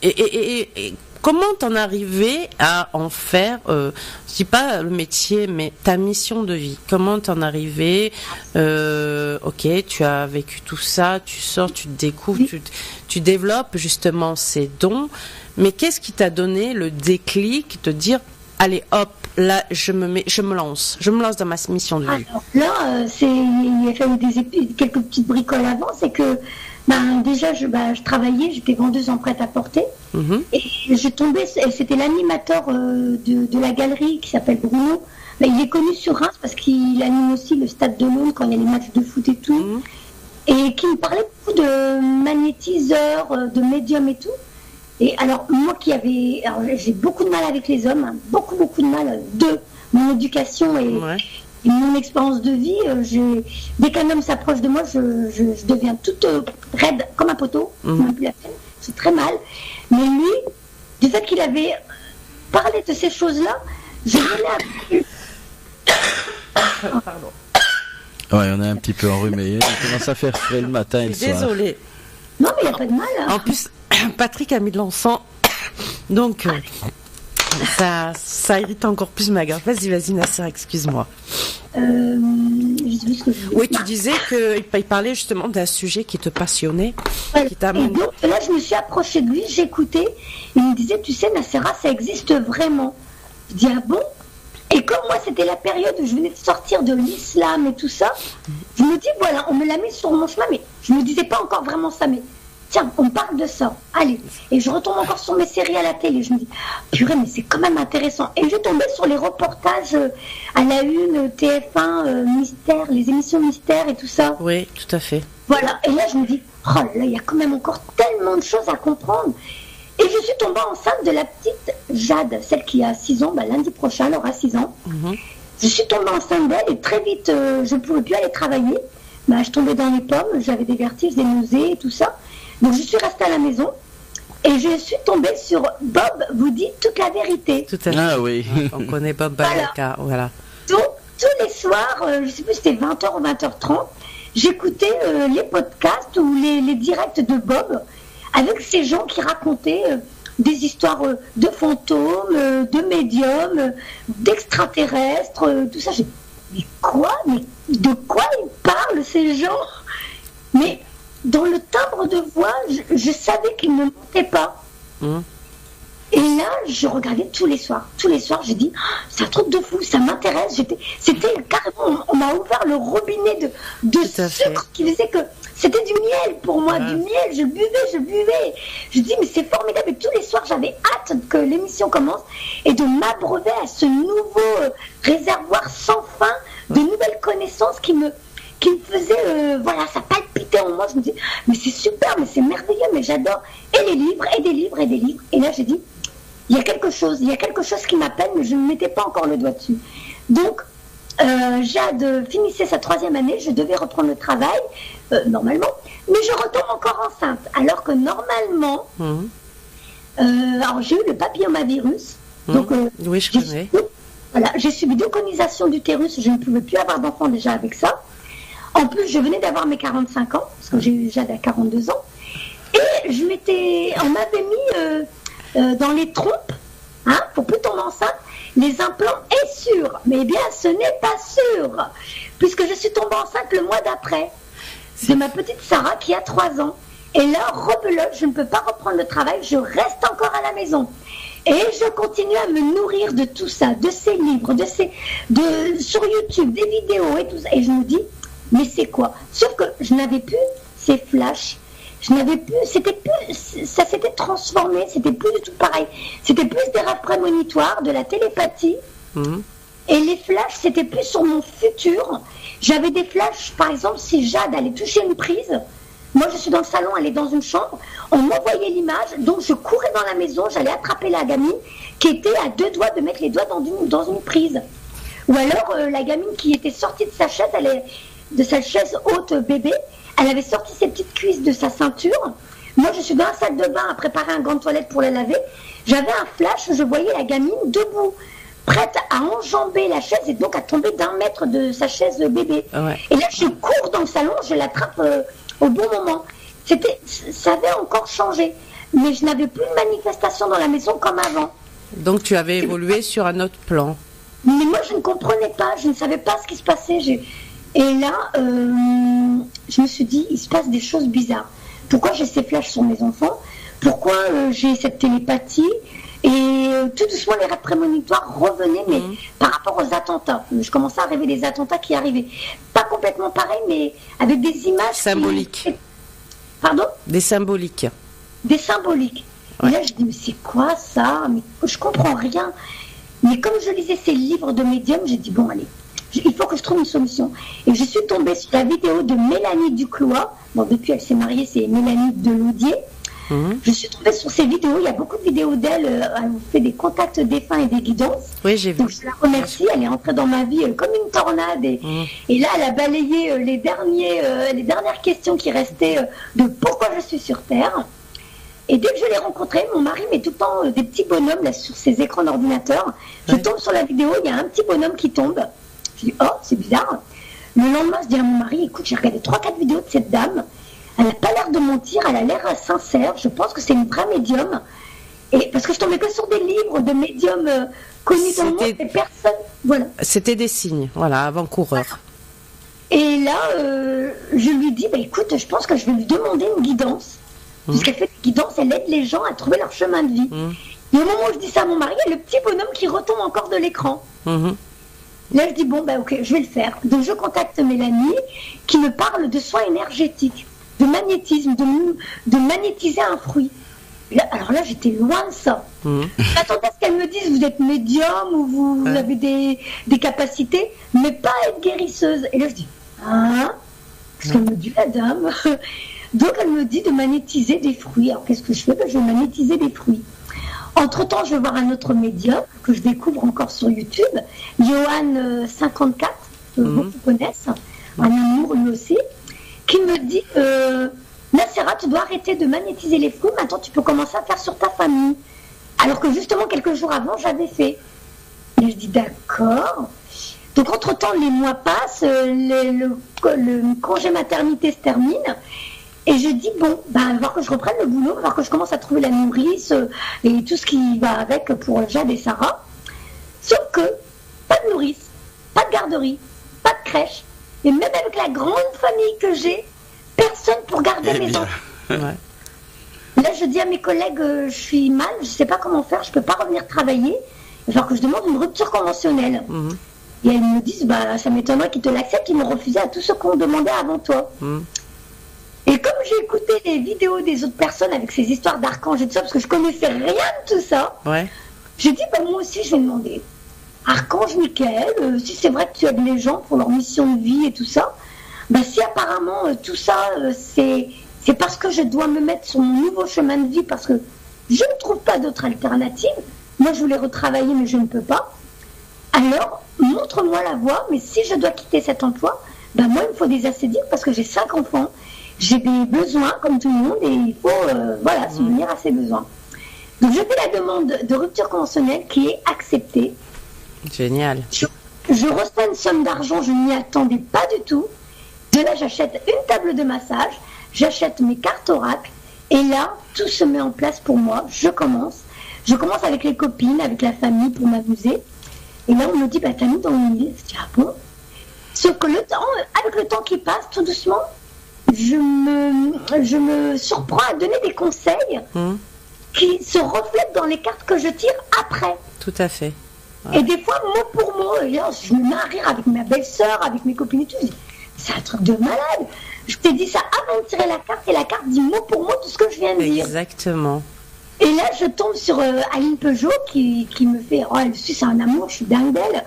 et comment t'en arriver à en faire, je dis pas le métier, mais ta mission de vie? Comment t'en arriver? Ok, tu as vécu tout ça, tu sors, tu te découvres, tu développes justement ces dons. Mais qu'est-ce qui t'a donné le déclic de dire, allez, hop, là, je me lance dans ma mission de vie? Alors là, il a fallu quelques petites bricoles avant, c'est que déjà, je travaillais, j'étais vendeuse en prêt-à-porter, et je tombais, c'était l'animateur de la galerie qui s'appelle Bruno. Il est connu sur Reims parce qu'il anime aussi le Stade de l'Aune quand il y a les matchs de foot et tout, et qui me parlait beaucoup de magnétiseurs, de médiums et tout. Et alors, moi j'ai beaucoup de mal avec les hommes, hein, beaucoup de mal de mon éducation et mon expérience de vie. Dès qu'un homme s'approche de moi, je deviens toute raide comme un poteau. Même plus la peine. C'est très mal. Mais lui, du fait qu'il avait parlé de ces choses-là, je venais Pardon. Ouais, on est un petit peu enrhumé. On commence à faire frais le matin et le soir. Désolée. Non, mais il n'y a pas de mal. Hein. En plus, Patrick a mis de l'encens. Donc, ça irrite encore plus ma garde. Vas-y, Nacera, excuse-moi. Oui, tu disais qu'il parlait justement d'un sujet qui te passionnait. Ouais. Et donc, là, je me suis approchée de lui, j'écoutais. Il me disait, tu sais, Nacera, ça existe vraiment. Je dis, ah bon? Et comme moi, c'était la période où je venais de sortir de l'islam et tout ça, je me dis, voilà, on me l'a mis sur mon chemin, mais je ne me disais pas encore vraiment ça, mais tiens, on parle de ça, allez. Et je retombe encore sur mes séries à la télé, je me dis, purée, mais c'est quand même intéressant. Et je tombais sur les reportages à la une, TF1, Mystère, les émissions Mystère et tout ça. Oui, tout à fait. Voilà, et là, je me dis, oh là, il y a quand même encore tellement de choses à comprendre. Et je suis tombée enceinte de la petite Jade, celle qui a 6 ans, lundi prochain, elle aura 6 ans. Je suis tombée enceinte d'elle et très vite, je ne pouvais plus aller travailler. Je tombais dans les pommes, j'avais des vertiges, des nausées et tout ça. Donc je suis restée à la maison et je suis tombée sur Bob vous dit toute la vérité. Tout à fait. Ah oui. On connaît Bob Balaka, voilà. Donc tous les soirs, je ne sais plus c'était 20h ou 20h30, j'écoutais les podcasts ou les directs de Bob avec ces gens qui racontaient des histoires de fantômes, de médiums, d'extraterrestres, tout ça. Mais quoi? Mais de quoi ils parlent ces gens? Mais dans le timbre de voix, je savais qu'ils ne mentaient pas. Et là, je regardais tous les soirs. Tous les soirs, j'ai dit, c'est un truc de fou, ça m'intéresse. C'était carrément on m'a ouvert le robinet de sucre qui faisait que c'était du miel pour moi, du miel. Je buvais. Je dis, mais c'est formidable. Et tous les soirs, j'avais hâte que l'émission commence et de m'abreuver à ce nouveau réservoir sans fin de nouvelles connaissances qui me faisait, ça palpitait en moi. Je me dis, mais c'est super, mais c'est merveilleux, mais j'adore. Et les livres, et des livres, et des livres. Et là, j'ai dit, il y a quelque chose qui m'appelle, mais je ne mettais pas encore le doigt dessus. Donc, Jade finissait sa 3e année, je devais reprendre le travail, normalement, mais je retombe encore enceinte. Alors que normalement, alors j'ai eu le papillomavirus. Donc, oui, je connais. J'ai subi 2 conisations d'utérus, je ne pouvais plus avoir d'enfant déjà avec ça. En plus, je venais d'avoir mes 45 ans, parce que j'ai eu Jade à 42 ans. Et on m'avait mis dans les trompes, pour plus tomber enceinte, les implants est sûr. Mais bien, ce n'est pas sûr, puisque je suis tombée enceinte le mois d'après. C'est ma petite Sarah qui a 3 ans. Et là, rebelote, je ne peux pas reprendre le travail, je reste encore à la maison. Et je continue à me nourrir de tout ça, de ces livres, sur YouTube, des vidéos et tout ça. Et je me dis, mais c'est quoi? Sauf que je n'avais plus ces flashs. Ça s'était transformé, c'était plus du tout pareil. C'était plus des rêves prémonitoires, de la télépathie. Et les flashs, c'était plus sur mon futur. J'avais des flashs, par exemple, si Jade allait toucher une prise. Moi, je suis dans le salon, elle est dans une chambre. On m'envoyait l'image, donc je courais dans la maison, j'allais attraper la gamine qui était à 2 doigts de mettre les doigts dans une prise. Ou alors, la gamine qui était sortie de sa chaise haute bébé, elle avait sorti ses petites cuisses de sa ceinture. Moi, je suis dans la salle de bain à préparer un gant de toilette pour la laver. J'avais un flash où je voyais la gamine debout, prête à enjamber la chaise et donc à tomber d'1 mètre de sa chaise bébé. Ouais. Et là, je cours dans le salon, je l'attrape au bon moment. Ça avait encore changé, mais je n'avais plus de manifestation dans la maison comme avant. Donc, tu avais évolué sur un autre plan. Mais moi, je ne comprenais pas, je ne savais pas ce qui se passait. Et là, je me suis dit, il se passe des choses bizarres. Pourquoi j'ai ces flashs sur mes enfants? Pourquoi j'ai cette télépathie? Et tout doucement, les rêves prémonitoires revenaient, mais par rapport aux attentats. Je commençais à rêver des attentats qui arrivaient. Pas complètement pareil, mais avec des images... Symboliques. Pardon? Des symboliques. Des symboliques. Ouais. Et là, je dis, mais c'est quoi ça? Mais je comprends rien. Mais comme je lisais ces livres de médium, j'ai dit, bon, allez, il faut que je trouve une solution. Et je suis tombée sur la vidéo de Mélanie Duclois. Bon, depuis, elle s'est mariée, c'est Mélanie Deloudier. Je suis tombée sur ces vidéos. Il y a beaucoup de vidéos d'elle. Elle fait des contacts défunts et des guidances. Oui, j'ai vu. Donc, je la remercie. Elle est entrée dans ma vie comme une tornade. Et là, elle a balayé les dernières questions qui restaient de pourquoi je suis sur Terre. Et dès que je l'ai rencontrée, mon mari met tout le temps des petits bonhommes là, sur ses écrans d'ordinateur. Je tombe sur la vidéo, il y a un petit bonhomme qui tombe. Je dis, oh, c'est bizarre. Le lendemain, je dis à mon mari, écoute, j'ai regardé 3-4 vidéos de cette dame. Elle n'a pas l'air de mentir, elle a l'air sincère. Je pense que c'est une vraie médium. Et parce que je tombais que sur des livres de médiums connus dans le monde, des personnes. Voilà. C'était des signes, voilà, avant-coureurs. Et là, je lui dis, bah, écoute, je pense que je vais lui demander une guidance. Puisqu'elle fait des guidances, elle aide les gens à trouver leur chemin de vie. Et au moment où je dis ça à mon mari, il y a le petit bonhomme qui retombe encore de l'écran. Là, je dis, bon, bah, ok, je vais le faire. Donc, je contacte Mélanie, qui me parle de soins énergétiques, de magnétisme, de magnétiser un fruit. Là, alors là, j'étais loin de ça. J'attendais à ce qu'elle me dise, vous êtes médium ou vous avez des capacités, mais pas être guérisseuse. Et là, je dis, qu'est-ce qu'elle me dit, la dame? Donc, elle me dit de magnétiser des fruits. Alors, qu'est-ce que je fais? Je vais magnétiser des fruits. Entre-temps, je vais voir un autre médium que je découvre encore sur YouTube, Johan54, que beaucoup connaissent, un amour lui aussi, qui me dit Nacera, tu dois arrêter de magnétiser les fruits, maintenant tu peux commencer à faire sur ta famille. Alors que justement, quelques jours avant, j'avais fait. Et je dis d'accord. Donc, entre-temps, les mois passent, le congé maternité se termine. Et je dis, bon, il va falloir que je reprenne le boulot, il va falloir que je commence à trouver la nourrice et tout ce qui va avec pour Jade et Sarah. Sauf que, pas de nourrice, pas de garderie, pas de crèche. Et même avec la grande famille que j'ai, personne pour garder mes enfants. Là, je dis à mes collègues, je suis mal, je ne sais pas comment faire, je ne peux pas revenir travailler. Il va falloir que je demande une rupture conventionnelle. Et elles me disent, ça m'étonnerait qu'ils te l'acceptent, ils m'ont refusé à tous ceux qu'on demandait avant toi. Et comme j'ai écouté les vidéos des autres personnes avec ces histoires d'archanges et tout ça, parce que je connaissais rien de tout ça, j'ai dit, moi aussi je vais demander. Archange Michael, si c'est vrai que tu aides les gens pour leur mission de vie et tout ça, si apparemment tout ça, c'est parce que je dois me mettre sur mon nouveau chemin de vie, parce que je ne trouve pas d'autre alternative. Moi, je voulais retravailler, mais je ne peux pas. Alors, montre-moi la voie, mais si je dois quitter cet emploi, moi, il me faut des assédiques parce que j'ai 5 enfants. J'ai des besoins, comme tout le monde, et il faut subvenir à ces besoins. Donc, je fais la demande de rupture conventionnelle qui est acceptée. Génial. Je reçois une somme d'argent, je n'y attendais pas du tout. De là, j'achète une table de massage, j'achète mes cartes oracle, et là, tout se met en place pour moi. Je commence avec les copines, avec la famille pour m'amuser. Et là, on me dit, t'as mis dans le lit. Je dis, ah bon? Sauf que avec le temps qui passe, tout doucement, je me surprends à donner des conseils qui se reflètent dans les cartes que je tire après. Tout à fait. Ouais. Et des fois, mot pour mot, et là, je me mets à rire avec ma belle-sœur, avec mes copines et tout. Je dis, c'est un truc de malade. Je t'ai dit ça avant de tirer la carte, et la carte dit mot pour mot tout ce que je viens de dire. Exactement. Et là, je tombe sur Aline Peugeot qui me fait... Oh, c'est un amour, je suis dingue d'elle.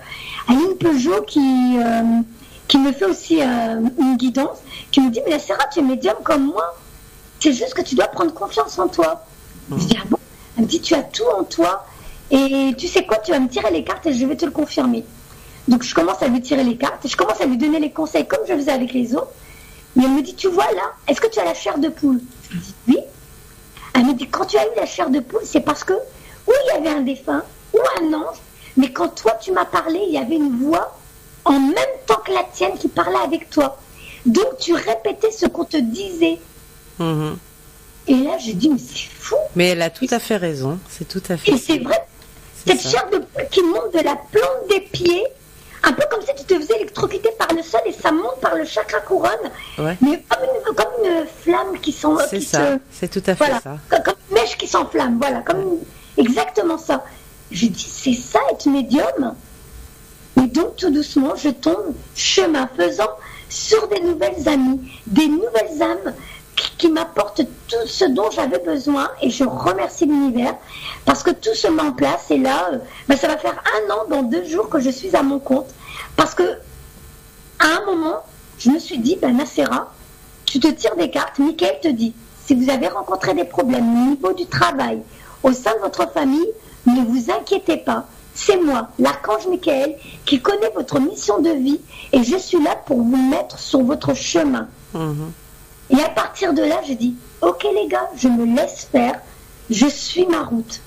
Aline Peugeot qui me fait aussi une guidance, qui me dit, mais Sarah, tu es médium comme moi. C'est juste que tu dois prendre confiance en toi. Je dis, ah bon? Elle me dit, tu as tout en toi. Et tu sais quoi, tu vas me tirer les cartes et je vais te le confirmer. Donc, je commence à lui tirer les cartes et je commence à lui donner les conseils comme je faisais avec les autres. Mais elle me dit, tu vois là, est-ce que tu as la chair de poule? Je dis, oui. Elle me dit, quand tu as eu la chair de poule, c'est parce que, ou il y avait un défunt, ou un ange, mais quand toi tu m'as parlé, il y avait une voix en même temps que la tienne qui parlait avec toi. Donc tu répétais ce qu'on te disait. Et là, j'ai dit, mais c'est fou. Mais elle a tout à fait raison, c'est tout à fait. Et c'est vrai, cette chair de poule qui monte de la plante des pieds, un peu comme si tu te faisais électrocuter par le sol et ça monte par le chakra couronne, mais comme une flamme qui s'en... C'est ça, c'est tout à fait ça. Comme une mèche qui s'enflamme, exactement ça. Je dis, c'est ça être médium. Et donc, tout doucement, je tombe, chemin faisant, sur des nouvelles amies, des nouvelles âmes qui m'apportent tout ce dont j'avais besoin. Et je remercie l'univers parce que tout se met en place. Et là, ça va faire 1 an dans 2 jours que je suis à mon compte. Parce que, à un moment, je me suis dit, Nacera, tu te tires des cartes. Michael te dit, si vous avez rencontré des problèmes au niveau du travail, au sein de votre famille, ne vous inquiétez pas. C'est moi, l'archange Michael, qui connaît votre mission de vie et je suis là pour vous mettre sur votre chemin. Et à partir de là, je dis, ok les gars, je me laisse faire, je suis ma route.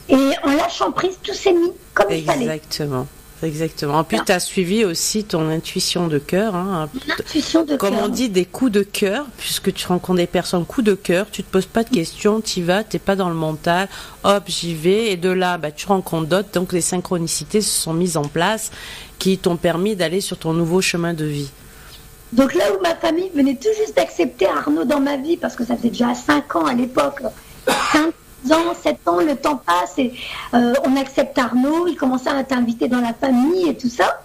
Et en lâchant prise, tout s'est mis comme il fallait. Exactement. En plus, tu as suivi aussi ton intuition de cœur. Intuition de Comme cœur. on dit, des coups de cœur, puisque tu rencontres des personnes, coups de cœur, tu te poses pas de questions, tu y vas, tu n'es pas dans le mental, hop, j'y vais. Et de là, tu rencontres d'autres. Donc, les synchronicités se sont mises en place qui t'ont permis d'aller sur ton nouveau chemin de vie. Donc là où ma famille venait tout juste d'accepter Arnaud dans ma vie, parce que ça faisait déjà 5 ans à l'époque, 5 ans, 7 ans, le temps passe et on accepte Arnaud, il commençait à t'inviter dans la famille et tout ça.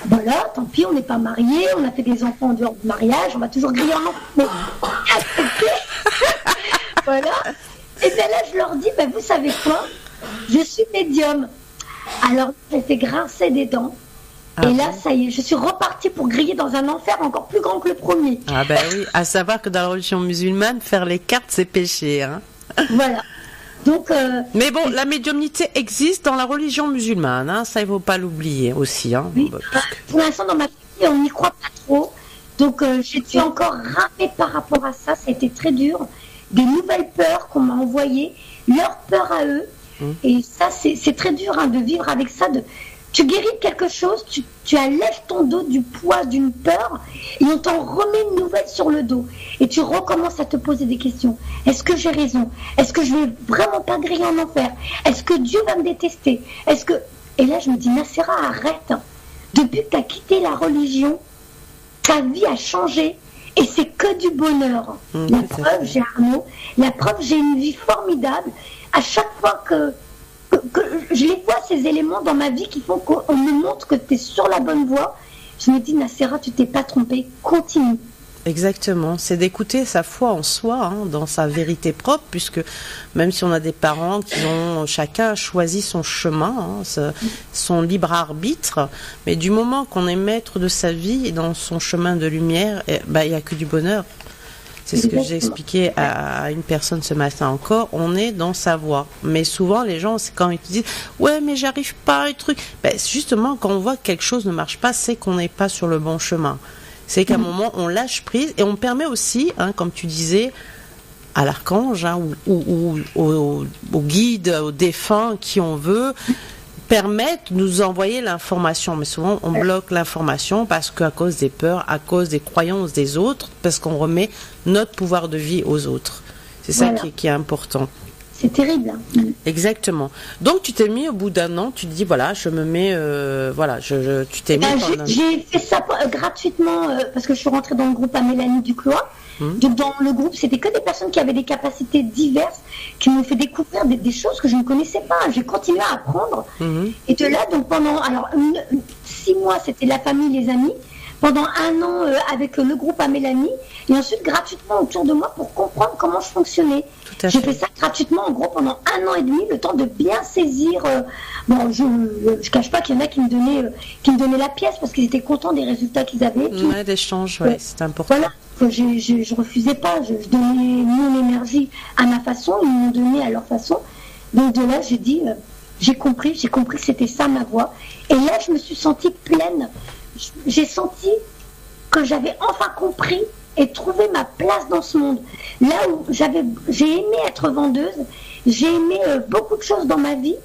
Voilà, tant pis, on n'est pas mariés, on a fait des enfants en dehors du mariage, on va toujours griller en enfant, mais accepté. Voilà. Et bien là, je leur dis, vous savez quoi, je suis médium. Alors, j'ai fait grincer des dents. Et là, ça y est, je suis repartie pour griller dans un enfer encore plus grand que le premier. Ah oui, à savoir que dans la religion musulmane, faire les cartes, c'est péché. Hein. Voilà. Donc, mais bon, la médiumnité existe dans la religion musulmane, ça il ne faut pas l'oublier aussi. Oui, pour l'instant, dans ma famille, on n'y croit pas trop. Donc, je suis encore ramée par rapport à ça. Ça a été très dur. Des nouvelles peurs qu'on m'a envoyées, leurs peurs à eux. Et ça, c'est très dur de vivre avec ça. Tu guéris quelque chose, tu allèges ton dos du poids d'une peur et on t'en remet une nouvelle sur le dos. Et tu recommences à te poser des questions. Est-ce que j'ai raison? Est-ce que je vais vraiment pas griller en enfer? Est-ce que Dieu va me détester? Et là, je me dis, Nacera, arrête. Depuis que tu as quitté la religion, ta vie a changé et c'est que du bonheur. La preuve, j'ai Arnaud. La preuve, j'ai une vie formidable. À chaque fois que que je les vois, ces éléments dans ma vie qui font qu'on me montre que tu es sur la bonne voie, je me dis, Nacera, tu t'es pas trompée, continue. Exactement, c'est d'écouter sa foi en soi, dans sa vérité propre, puisque même si on a des parents qui ont chacun choisi son chemin, son libre arbitre, mais du moment qu'on est maître de sa vie et dans son chemin de lumière, il n'y a que du bonheur. C'est ce que j'ai expliqué à une personne ce matin encore, on est dans sa voie. Mais souvent les gens, c'est quand ils disent « ouais mais j'arrive pas, et truc », justement quand on voit que quelque chose ne marche pas, c'est qu'on n'est pas sur le bon chemin. C'est qu'à un moment, on lâche prise et on permet aussi, comme tu disais, à l'archange ou au guide, au défunt, qui on veut, permettre de nous envoyer l'information. Mais souvent, on bloque l'information parce qu'à cause des peurs, à cause des croyances des autres, parce qu'on remet notre pouvoir de vie aux autres. C'est ça qui est important. C'est terrible. Exactement. Donc tu t'es mis au bout d'un an, tu te dis voilà, je me mets, tu t'es mis. J'ai fait ça gratuitement parce que je suis rentrée dans le groupe à Mélanie Duclois. Donc dans le groupe, c'était que des personnes qui avaient des capacités diverses, qui m'ont fait découvrir des choses que je ne connaissais pas. J'ai continué à apprendre. Et de là, donc pendant 6 mois, c'était la famille, les amis. Pendant 1 an avec le groupe à Mélanie, et ensuite gratuitement autour de moi pour comprendre comment je fonctionnais. J'ai fait ça gratuitement en gros pendant 1 an et demi, le temps de bien saisir. Je cache pas qu'il y en a qui me donnaient la pièce parce qu'ils étaient contents des résultats qu'ils avaient. D'échange, c'est important. Voilà, je refusais pas, je donnais mon énergie à ma façon, ils m'ont donné à leur façon. Donc de là, j'ai dit, j'ai compris que c'était ça ma voie. Et là, je me suis sentie pleine. J'ai senti que j'avais enfin compris et trouvé ma place dans ce monde. Là où j'ai aimé être vendeuse, j'ai aimé beaucoup de choses dans ma vie,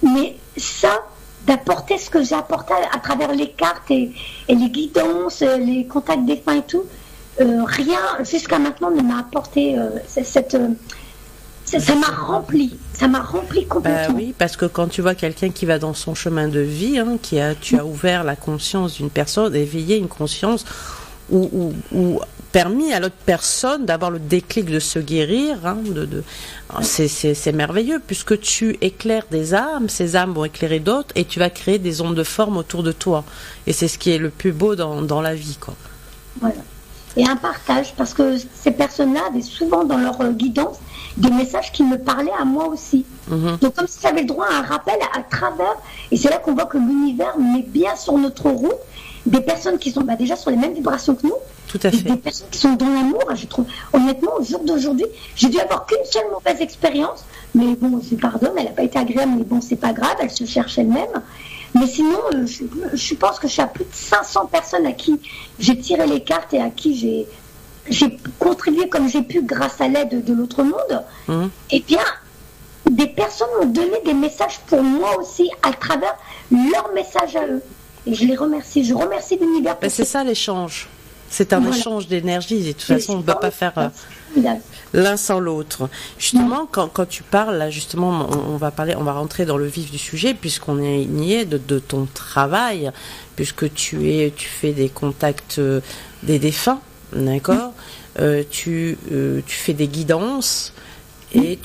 mais ça, d'apporter ce que j'ai apporté à travers les cartes et les guidances, les contacts défunts et tout, rien jusqu'à maintenant ne m'a apporté ça m'a rempli complètement. Oui, parce que quand tu vois quelqu'un qui va dans son chemin de vie, tu as ouvert la conscience d'une personne, éveillé une conscience ou permis à l'autre personne d'avoir le déclic de se guérir, c'est merveilleux puisque tu éclaires des âmes, ces âmes vont éclairer d'autres et tu vas créer des ondes de forme autour de toi. Et c'est ce qui est le plus beau dans la vie, quoi. Voilà. Et un partage, parce que ces personnes-là avaient souvent dans leur guidance des messages qui me parlaient à moi aussi. Donc comme si j'avais le droit à un rappel à travers, et c'est là qu'on voit que l'univers met bien sur notre route des personnes qui sont déjà sur les mêmes vibrations que nous. Tout à fait. Des personnes qui sont dans l'amour, je trouve. Honnêtement, au jour d'aujourd'hui, j'ai dû avoir qu'une seule mauvaise expérience, mais bon, je pardonne, elle n'a pas été agréable, mais bon, c'est pas grave, elle se cherche elle-même. Mais sinon, je pense que je suis à plus de 500 personnes à qui j'ai tiré les cartes et à qui j'ai contribué comme j'ai pu grâce à l'aide de l'autre monde. Et bien, des personnes m'ont donné des messages pour moi aussi à travers leurs messages à eux. Et je les remercie. Je remercie l'univers. C'est ça l'échange. C'est un échange d'énergie. De toute façon, on ne peut pas faire l'un sans l'autre. Justement, quand tu parles, là, justement, on va rentrer dans le vif du sujet, puisqu'on est nié de ton travail, puisque tu fais des contacts des défunts, d'accord, tu fais des guidances. Et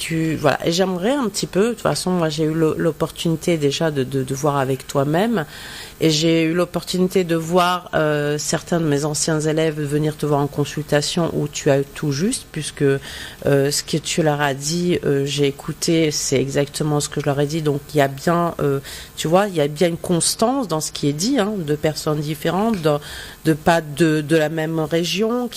et j'aimerais un petit peu, de toute façon, moi j'ai eu l'opportunité déjà de voir avec toi-même, et j'ai eu l'opportunité de voir certains de mes anciens élèves venir te voir en consultation où tu as eu tout juste, puisque ce que tu leur as dit, j'ai écouté, c'est exactement ce que je leur ai dit, donc il y a bien, tu vois, il y a bien une constance dans ce qui est dit, de personnes différentes, de pas de la même région,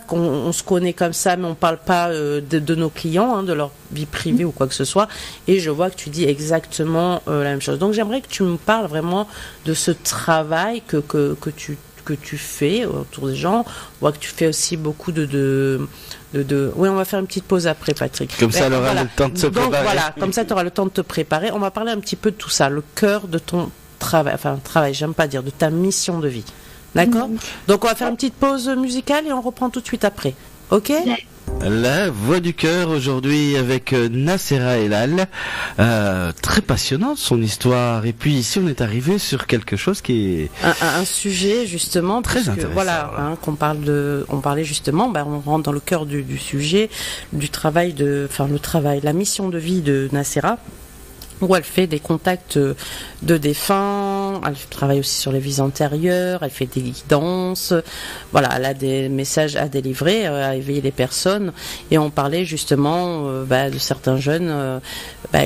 qu'on se connaît comme ça, mais on parle pas de nos clients, de leur vie privée ou quoi que ce soit, et je vois que tu dis exactement la même chose. Donc j'aimerais que tu me parles vraiment de ce travail que tu fais autour des gens. On voit que tu fais aussi beaucoup oui, on va faire une petite pause après, Patrick. Comme ça, elle aura le temps de se préparer. Donc voilà, comme ça, tu auras le temps de te préparer. On va parler un petit peu de tout ça, le cœur de ton travail, j'aime pas dire, de ta mission de vie. D'accord ? Donc on va faire une petite pause musicale et on reprend tout de suite après. Ok ? La voix du cœur aujourd'hui avec Nacera Elal, très passionnante son histoire. Et puis ici on est arrivé sur quelque chose qui est un sujet justement très intéressant. Voilà, on parlait justement, on rentre dans le cœur du sujet, du travail la mission de vie de Nacera, où elle fait des contacts de défunts, elle travaille aussi sur les vies antérieures, elle fait des guidances, voilà, elle a des messages à délivrer, à éveiller les personnes, et on parlait justement de certains jeunes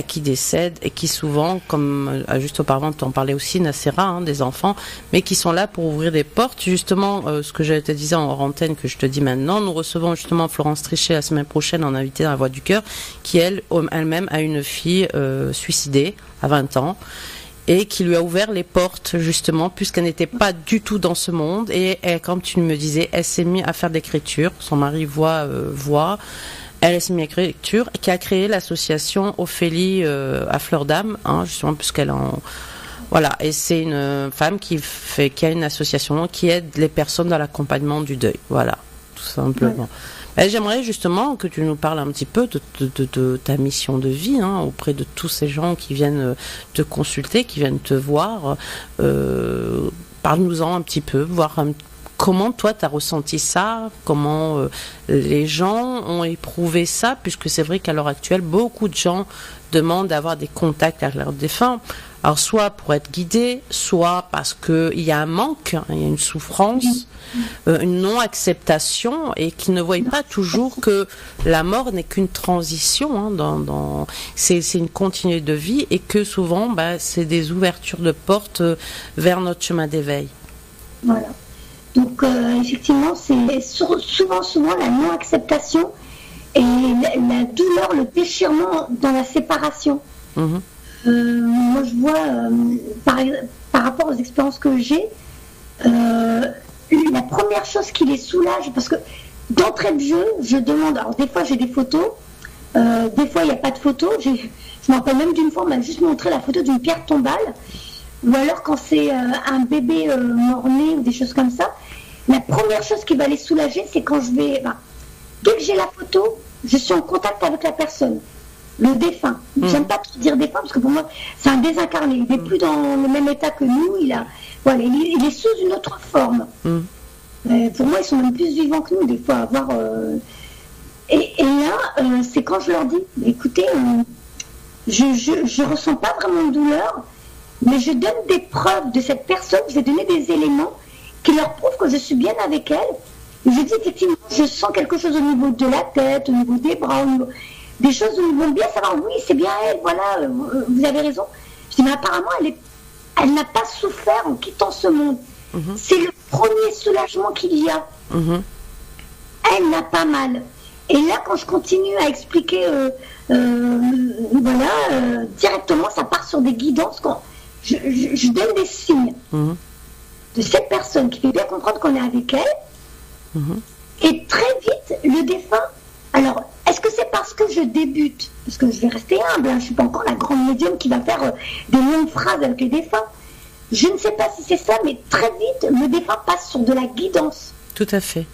qui décèdent et qui souvent, comme juste auparavant tu en parlais aussi Nacera, des enfants, mais qui sont là pour ouvrir des portes, justement ce que je te disais en hors antenne que je te dis maintenant, nous recevons justement Florence Trichet la semaine prochaine en invité dans la Voix du Cœur, qui elle-même a une fille suicidée à 20 ans et qui lui a ouvert les portes justement puisqu'elle n'était pas du tout dans ce monde et comme tu me disais, elle s'est mise à faire de l'écriture, son mari voit, elle s'est mise à l'écriture, qui a créé l'association Ophélie à Fleur d'Âme, justement puisqu'elle voilà, et c'est une femme qui a une association qui aide les personnes dans l'accompagnement du deuil, voilà, tout simplement. Ouais. J'aimerais justement que tu nous parles un petit peu de ta mission de vie auprès de tous ces gens qui viennent te consulter, qui viennent te voir. Parle-nous-en un petit peu, voir comment toi tu as ressenti ça, comment les gens ont éprouvé ça, puisque c'est vrai qu'à l'heure actuelle, beaucoup de gens demandent d'avoir des contacts avec leurs défunts. Alors soit pour être guidés, soit parce qu'il y a un manque, il y a une souffrance, une non-acceptation et qui ne voient pas toujours que la mort n'est qu'une transition, c'est une continuité de vie et que souvent c'est des ouvertures de portes vers notre chemin d'éveil. Voilà. Donc effectivement, c'est souvent la non-acceptation et la douleur, le déchirement dans la séparation. Mmh. Moi, je vois, par rapport aux expériences que j'ai, la première chose qui les soulage, parce que d'entrée de jeu, je demande, alors des fois j'ai des photos, des fois il n'y a pas de photos, je me rappelle même d'une fois, on m'a juste montré la photo d'une pierre tombale, ou alors quand c'est un bébé mort-né ou des choses comme ça, la première chose qui va les soulager, c'est quand dès que j'ai la photo, je suis en contact avec la personne. Le défunt. J'aime pas trop dire défunt parce que pour moi, c'est un désincarné. Il n'est plus dans le même état que nous. Il est sous une autre forme. Pour moi, ils sont même plus vivants que nous, des fois. Et là, c'est quand je leur dis, écoutez, je ressens pas vraiment de douleur, mais je donne des preuves de cette personne. Je vais donner des éléments qui leur prouvent que je suis bien avec elle. Et je dis effectivement, je sens quelque chose au niveau de la tête, au niveau des bras, des choses où ils vont bien savoir, oui, c'est bien elle, voilà, vous avez raison. Je dis, mais apparemment, elle n'a pas souffert en quittant ce monde. C'est le premier soulagement qu'il y a. Elle n'a pas mal. Et là, quand je continue à expliquer, directement, ça part sur des guidances. Quand je donne des signes de cette personne qui fait bien comprendre qu'on est avec elle. Et très vite, le défunt. Alors, est-ce que c'est parce que je débute? Parce que je vais rester humble, je ne suis pas encore la grande médium qui va faire des longues phrases avec les défunts. Je ne sais pas si c'est ça, mais très vite, le défunt passe sur de la guidance. Tout à fait.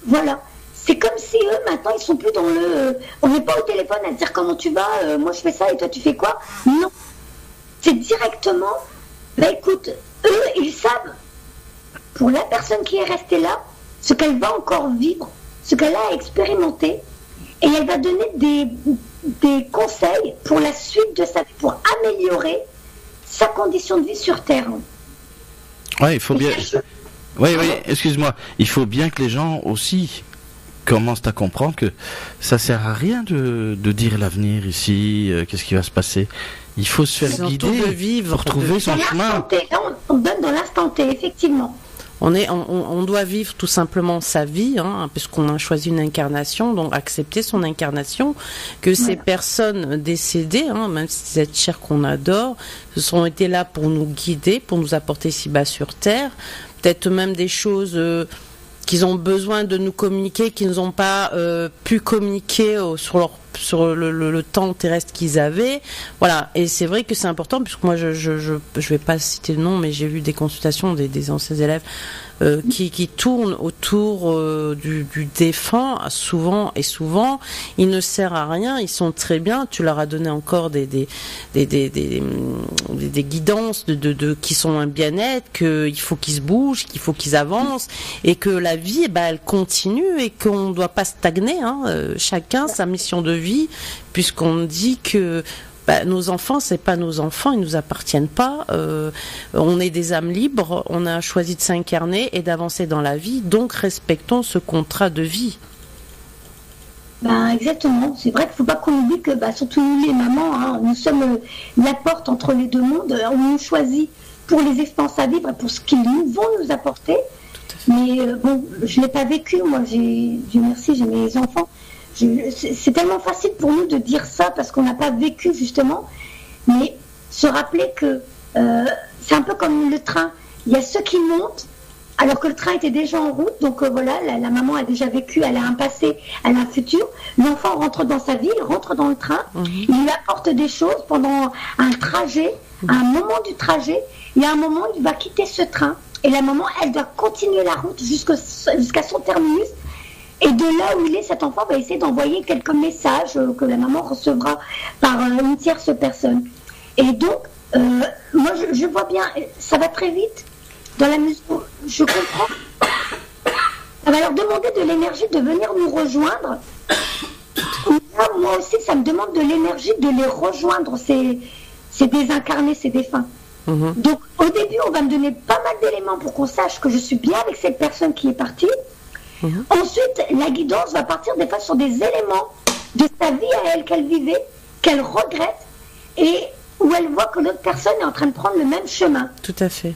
Voilà. C'est comme si eux, maintenant, ils sont plus dans le... on n'est pas au téléphone à se dire comment tu vas, moi je fais ça et toi tu fais quoi? Non. C'est directement, écoute, eux, ils savent, pour la personne qui est restée là, ce qu'elle va encore vivre, ce qu'elle a expérimenté, et elle va donner des conseils pour la suite de sa vie, pour améliorer sa condition de vie sur Terre. Ouais, il faut bien... Oui, excuse-moi. Il faut bien que les gens aussi commencent à comprendre que ça sert à rien de dire l'avenir ici, qu'est-ce qui va se passer. Il faut se faire guider pour trouver son chemin. On donne dans l'instant T, effectivement. On doit vivre tout simplement sa vie, puisqu'on a choisi une incarnation, donc accepter son incarnation, que ces personnes décédées, même si c'est êtres chers qu'on adore, se sont été là pour nous guider, pour nous apporter si bas sur Terre, peut-être même des choses qu'ils ont besoin de nous communiquer, qu'ils n'ont pas pu communiquer sur leur sur le temps terrestre qu'ils avaient. Voilà. Et c'est vrai que c'est important, puisque moi, je vais pas citer le nom, mais j'ai vu des consultations des anciens élèves qui tournent autour du défunt souvent, il ne sert à rien, ils sont très bien, tu leur as donné encore des guidances qui sont un bien-être, qu'il faut qu'ils se bougent, qu'il faut qu'ils avancent, et que la vie, elle continue, et qu'on ne doit pas stagner, chacun sa mission de vie, puisqu'on dit que nos enfants, c'est pas nos enfants, ils nous appartiennent pas. On est des âmes libres, on a choisi de s'incarner et d'avancer dans la vie, donc respectons ce contrat de vie. Exactement. C'est vrai qu'il ne faut pas qu'on oublie que, surtout nous les mamans, nous sommes la porte entre les deux mondes. On nous choisit pour les expériences à vivre et pour ce qu'ils vont nous apporter. Mais je l'ai pas vécu. Moi, Dieu merci, j'ai mes enfants. C'est tellement facile pour nous de dire ça parce qu'on n'a pas vécu justement, mais se rappeler que c'est un peu comme le train, il y a ceux qui montent alors que le train était déjà en route, donc la maman a déjà vécu, elle a un passé, elle a un futur, l'enfant rentre dans sa vie, il rentre dans le train, il lui apporte des choses pendant un trajet, à un moment du trajet, il y a un moment il va quitter ce train et la maman elle doit continuer la route jusqu'à son terminus. Et de là où il est, cet enfant va essayer d'envoyer quelques messages que la maman recevra par une tierce personne. Et donc, moi, je vois bien, ça va très vite, dans la mesure où je comprends. Ça va leur demander de l'énergie de venir nous rejoindre. Là, moi aussi, ça me demande de l'énergie de les rejoindre, ces désincarnés, ces défunts. Donc, au début, on va me donner pas mal d'éléments pour qu'on sache que je suis bien avec cette personne qui est partie. Ensuite, la guidance va partir des fois sur des éléments de sa vie à elle qu'elle vivait, qu'elle regrette, et où elle voit que l'autre personne est en train de prendre le même chemin. Tout à fait.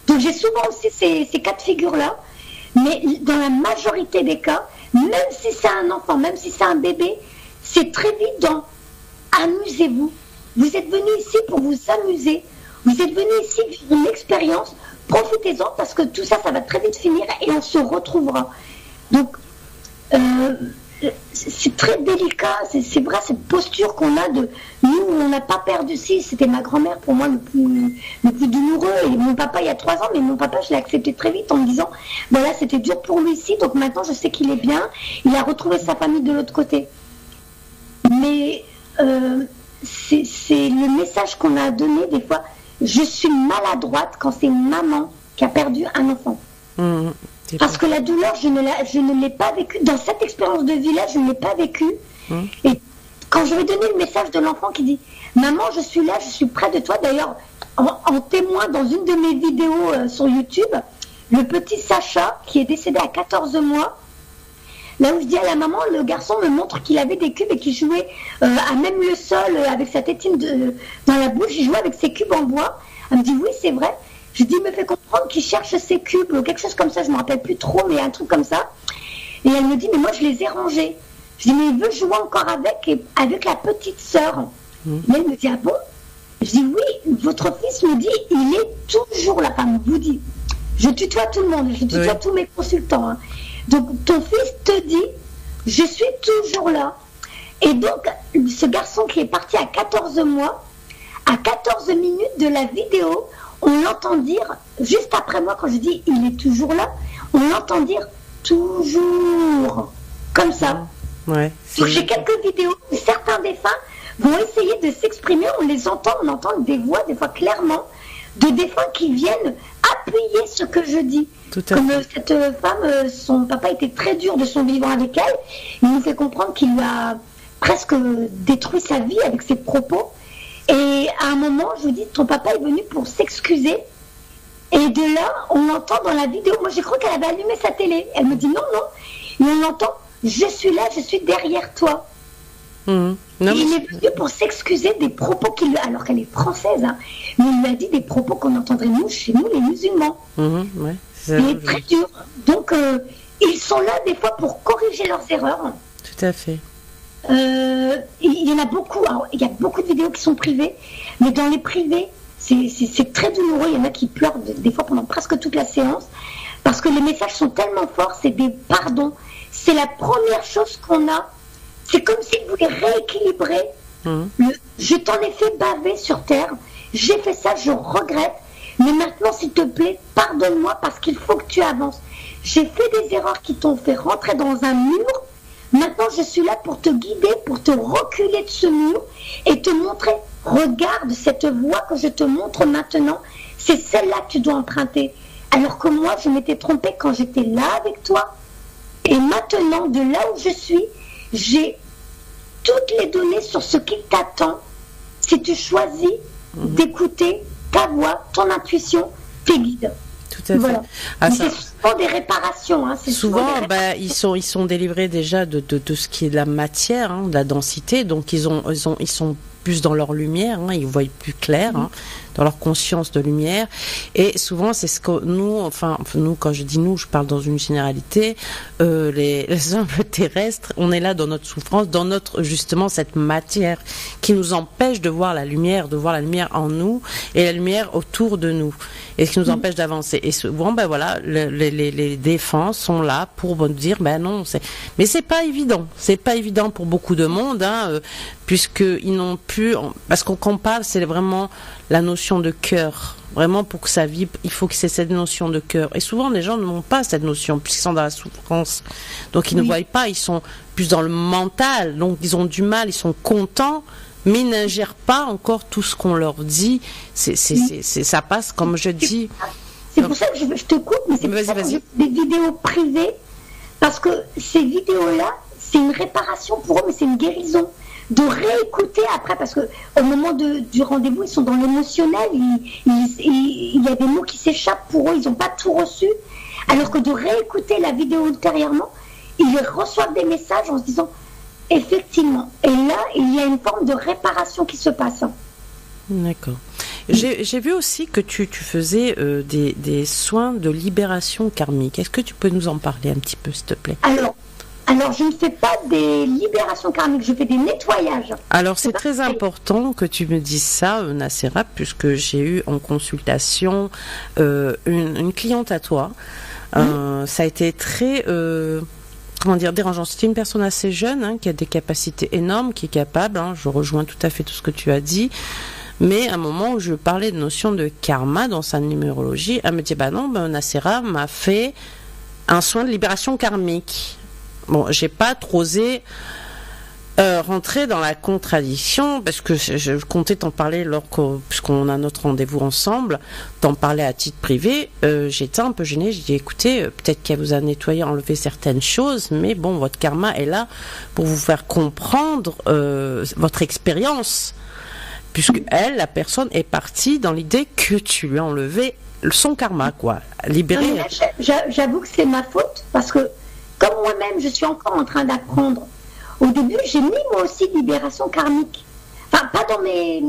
Donc j'ai souvent aussi ces cas de figure-là, mais dans la majorité des cas, même si c'est un enfant, même si c'est un bébé, c'est très vite dans amusez-vous. Vous êtes venu ici pour vous amuser, vous êtes venu ici vivre une expérience. Profitez-en parce que tout ça, ça va très vite finir et on se retrouvera. Donc, c'est très délicat, c'est vrai, cette posture qu'on a de nous, on n'a pas perdu. Si, c'était ma grand-mère pour moi le plus douloureux. Et mon papa, il y a 3 ans, mais mon papa, je l'ai accepté très vite en me disant, voilà, c'était dur pour lui ici, donc maintenant je sais qu'il est bien, il a retrouvé sa famille de l'autre côté. Mais c'est le message qu'on a donné des fois. Je suis maladroite quand c'est une maman qui a perdu un enfant. Parce que la douleur, je ne l'ai pas vécue. Dans cette expérience de vie-là, je ne l'ai pas vécue. Et quand je vais donner le message de l'enfant qui dit « Maman, je suis là, je suis près de toi », d'ailleurs, en témoin dans une de mes vidéos sur YouTube, le petit Sacha, qui est décédé à 14 mois, là où je dis à la maman, le garçon me montre qu'il avait des cubes et qu'il jouait à même le sol avec sa tétine dans la bouche. Il jouait avec ses cubes en bois. Elle me dit oui, c'est vrai. Je dis, il me fait comprendre qu'il cherche ses cubes ou quelque chose comme ça. Je ne me rappelle plus trop, mais un truc comme ça. Et elle me dit, mais moi, je les ai rangés. Je dis, mais il veut jouer encore avec la petite sœur. Mais elle me dit, ah bon? Je dis, oui, votre fils me dit, il est toujours là. Enfin, vous dit, je tutoie tout le monde, je tutoie tous mes consultants. Donc, ton fils te dit, je suis toujours là. Et donc, ce garçon qui est parti à 14 mois, à 14 minutes de la vidéo, on l'entend dire, juste après moi, quand je dis, il est toujours là, on l'entend dire, toujours, comme ça. Ouais, donc, j'ai quelques vidéos où certains défunts vont essayer de s'exprimer, on les entend, on entend des voix, des fois clairement, de défunts qui viennent appuyer ce que je dis. Comme cette femme, son papa était très dur de son vivant avec elle, il nous fait comprendre qu'il lui a presque détruit sa vie avec ses propos. Et à un moment, je vous dis, ton papa est venu pour s'excuser. Et de là, on entend dans la vidéo, moi j'ai cru qu'elle avait allumé sa télé. Elle me dit non, non. Et on entend, je suis là, je suis derrière toi. Non, il est venu pour s'excuser des propos qu'il lui a, alors qu'elle est française, hein, mais il lui a dit des propos qu'on entendrait nous, chez nous, les musulmans. Ouais, il est très dur. Donc, ils sont là des fois pour corriger leurs erreurs. Tout à fait. Il y en a beaucoup. Alors, il y a beaucoup de vidéos qui sont privées, mais dans les privés, c'est très douloureux. Il y en a qui pleurent des fois pendant presque toute la séance, parce que les messages sont tellement forts, c'est des pardons. C'est la première chose qu'on a C'est comme s'il voulait rééquilibrer. Je t'en ai fait baver sur terre. J'ai fait ça, je regrette. Mais maintenant, s'il te plaît, pardonne-moi parce qu'il faut que tu avances. J'ai fait des erreurs qui t'ont fait rentrer dans un mur. Maintenant, je suis là pour te guider, pour te reculer de ce mur et te montrer. Regarde cette voie que je te montre maintenant. C'est celle-là que tu dois emprunter. Alors que moi, je m'étais trompée quand j'étais là avec toi. Et maintenant, de là où je suis, j'ai toutes les données sur ce qui t'attend. Si tu choisis d'écouter ta voix, ton intuition, tes guides. Tout à fait. Voilà. Ah, c'est souvent des réparations. Hein. Souvent, ils sont délivrés déjà de ce qui est de la matière, de la densité. Donc, ils sont plus dans leur lumière, ils voient plus clair, dans leur conscience de lumière. Et souvent, c'est ce que nous, quand je dis nous, je parle dans une généralité, les hommes terrestres, on est là dans notre souffrance, dans notre, justement, cette matière qui nous empêche de voir la lumière en nous et la lumière autour de nous. Et ce qui nous empêche d'avancer. Et souvent, les défenses sont là pour nous dire, non, mais c'est pas évident. C'est pas évident pour beaucoup de monde, puisqu'ils n'ont plus, parce qu'on parle, c'est vraiment la notion de cœur. Vraiment, pour que ça vibre, il faut que c'est cette notion de cœur. Et souvent, les gens n'ont pas cette notion, puisqu'ils sont dans la souffrance. Donc, ils ne voient pas, ils sont plus dans le mental. Donc, ils ont du mal, ils sont contents, mais ils n'ingèrent pas encore tout ce qu'on leur dit. Ça passe, comme je dis. C'est pour ça que je te coupe, mais c'est pour ça que j'ai des vidéos privées, parce que ces vidéos-là, c'est une réparation pour eux, mais c'est une guérison. De réécouter après, parce que au moment du rendez-vous, ils sont dans l'émotionnel, il y a des mots qui s'échappent pour eux, ils n'ont pas tout reçu, alors que de réécouter la vidéo ultérieurement, ils reçoivent des messages en se disant effectivement, et là il y a une forme de réparation qui se passe. D'accord. J'ai vu aussi que tu faisais des soins de libération karmique. Est-ce que tu peux nous en parler un petit peu, s'il te plaît? Alors, je ne fais pas des libérations karmiques, je fais des nettoyages. Alors, c'est très important que tu me dises ça, Nacera, puisque j'ai eu en consultation une cliente à toi. Ça a été très, dérangeant. C'était une personne assez jeune, qui a des capacités énormes, qui est capable. Je rejoins tout à fait tout ce que tu as dit. Mais à un moment où je parlais de notion de karma dans sa numérologie, elle me dit, Nacera m'a fait un soin de libération karmique. Bon, j'ai pas trop osé rentrer dans la contradiction, parce que je comptais t'en parler puisqu'on a notre rendez-vous ensemble, t'en parler à titre privé. J'étais un peu gênée, j'ai dit écoutez, peut-être qu'elle vous a nettoyé, enlevé certaines choses, mais bon, votre karma est là pour vous faire comprendre votre expérience, puisque la personne est partie dans l'idée que tu lui as enlevé son karma, libéré. J'avoue que c'est ma faute, parce que comme moi-même, je suis encore en train d'apprendre. Au début, j'ai mis moi aussi libération karmique. Enfin, pas dans mes...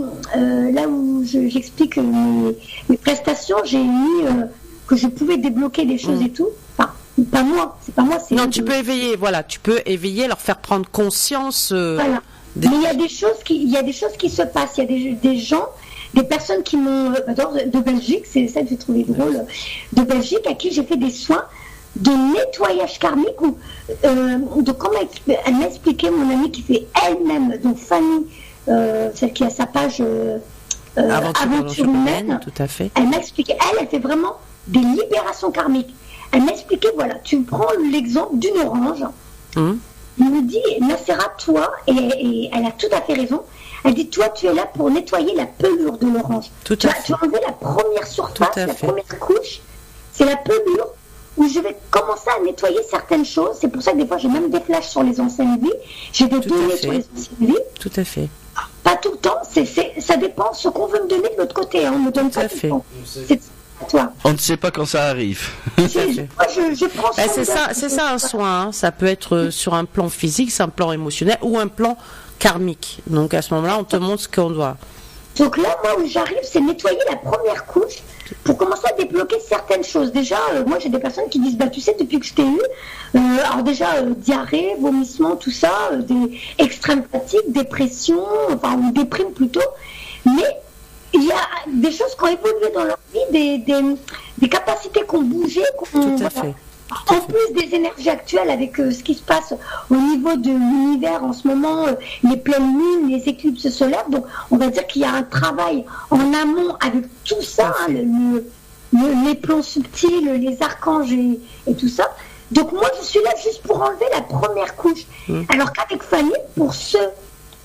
là où j'explique mes prestations, j'ai mis que je pouvais débloquer des choses et tout. Enfin, pas moi, c'est pas moi. Non, tu peux éveiller, leur faire prendre conscience... Voilà. Mais il y a des choses qui se passent. Il y a des gens, des personnes qui m'ont... de Belgique, c'est ça que j'ai trouvé drôle, de Belgique, à qui j'ai fait des soins de nettoyage karmique, ou de comment elle m'a expliqué, mon amie qui fait elle-même, donc Fanny, celle qui a sa page Aventure humaine, tout à fait. Elle m'a expliqué, elle fait vraiment des libérations karmiques. Elle m'a expliqué, voilà, tu prends l'exemple d'une orange, il me dit, Nacera, toi, et elle a tout à fait raison, elle dit, toi, tu es là pour nettoyer la pelure de l'orange. Tu as enlevé la première surface, la première couche, c'est la pelure, où je vais commencer à nettoyer certaines choses. C'est pour ça que des fois, j'ai même des flashs sur les anciennes vies. J'ai des données sur les anciennes vies. Tout à fait. Pas tout le temps. Ça dépend ce qu'on veut me donner de l'autre côté. On ne me donne pas tout le temps. C'est à toi. On ne sait pas quand ça arrive. Je prends soin c'est ça un soin. Ça peut être sur un plan physique, c'est un plan émotionnel ou un plan karmique. Donc à ce moment-là, on te montre ce qu'on doit. Donc là, moi, où j'arrive, c'est nettoyer la première couche pour commencer à débloquer certaines choses. Déjà, moi, j'ai des personnes qui disent, tu sais, depuis que je t'ai eu, alors déjà, diarrhée, vomissement, tout ça, des extrêmes fatigues, dépression, ou déprime plutôt. Mais il y a des choses qui ont évolué dans leur vie, des capacités qui ont bougé. Tout à fait. En plus des énergies actuelles avec ce qui se passe au niveau de l'univers en ce moment, les pleines lunes, les éclipses solaires, donc on va dire qu'il y a un travail en amont avec tout ça, les plans subtils, les archanges et tout ça. Donc moi je suis là juste pour enlever la première couche. Alors qu'avec Fanny, pour ceux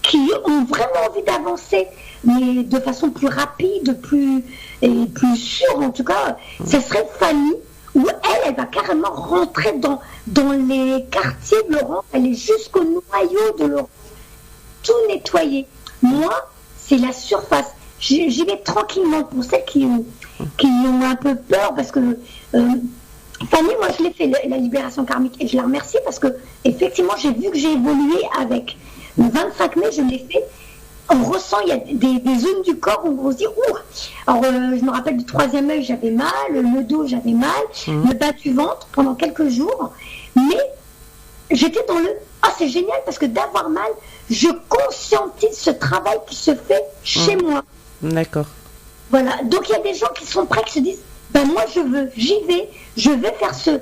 qui ont vraiment envie d'avancer, mais de façon plus rapide, plus sûre en tout cas, ce serait Fanny, où elle va carrément rentrer dans les quartiers de Laurent, elle est jusqu'au noyau de Laurent, tout nettoyer. Moi, c'est la surface. J'y vais tranquillement pour celles qui ont un peu peur, parce que Fanny, moi je l'ai fait la libération karmique, et je la remercie parce que effectivement j'ai vu que j'ai évolué avec. Le 25 mai, je l'ai fait. On ressent, il y a des zones du corps où on se dit, ouh. Alors, je me rappelle du 3e œil, j'avais mal, le dos, j'avais mal, le bas du ventre pendant quelques jours. Mais j'étais dans c'est génial parce que d'avoir mal, je conscientise ce travail qui se fait chez moi. D'accord. Voilà. Donc, il y a des gens qui sont prêts, qui se disent, moi, j'y vais, je vais faire ce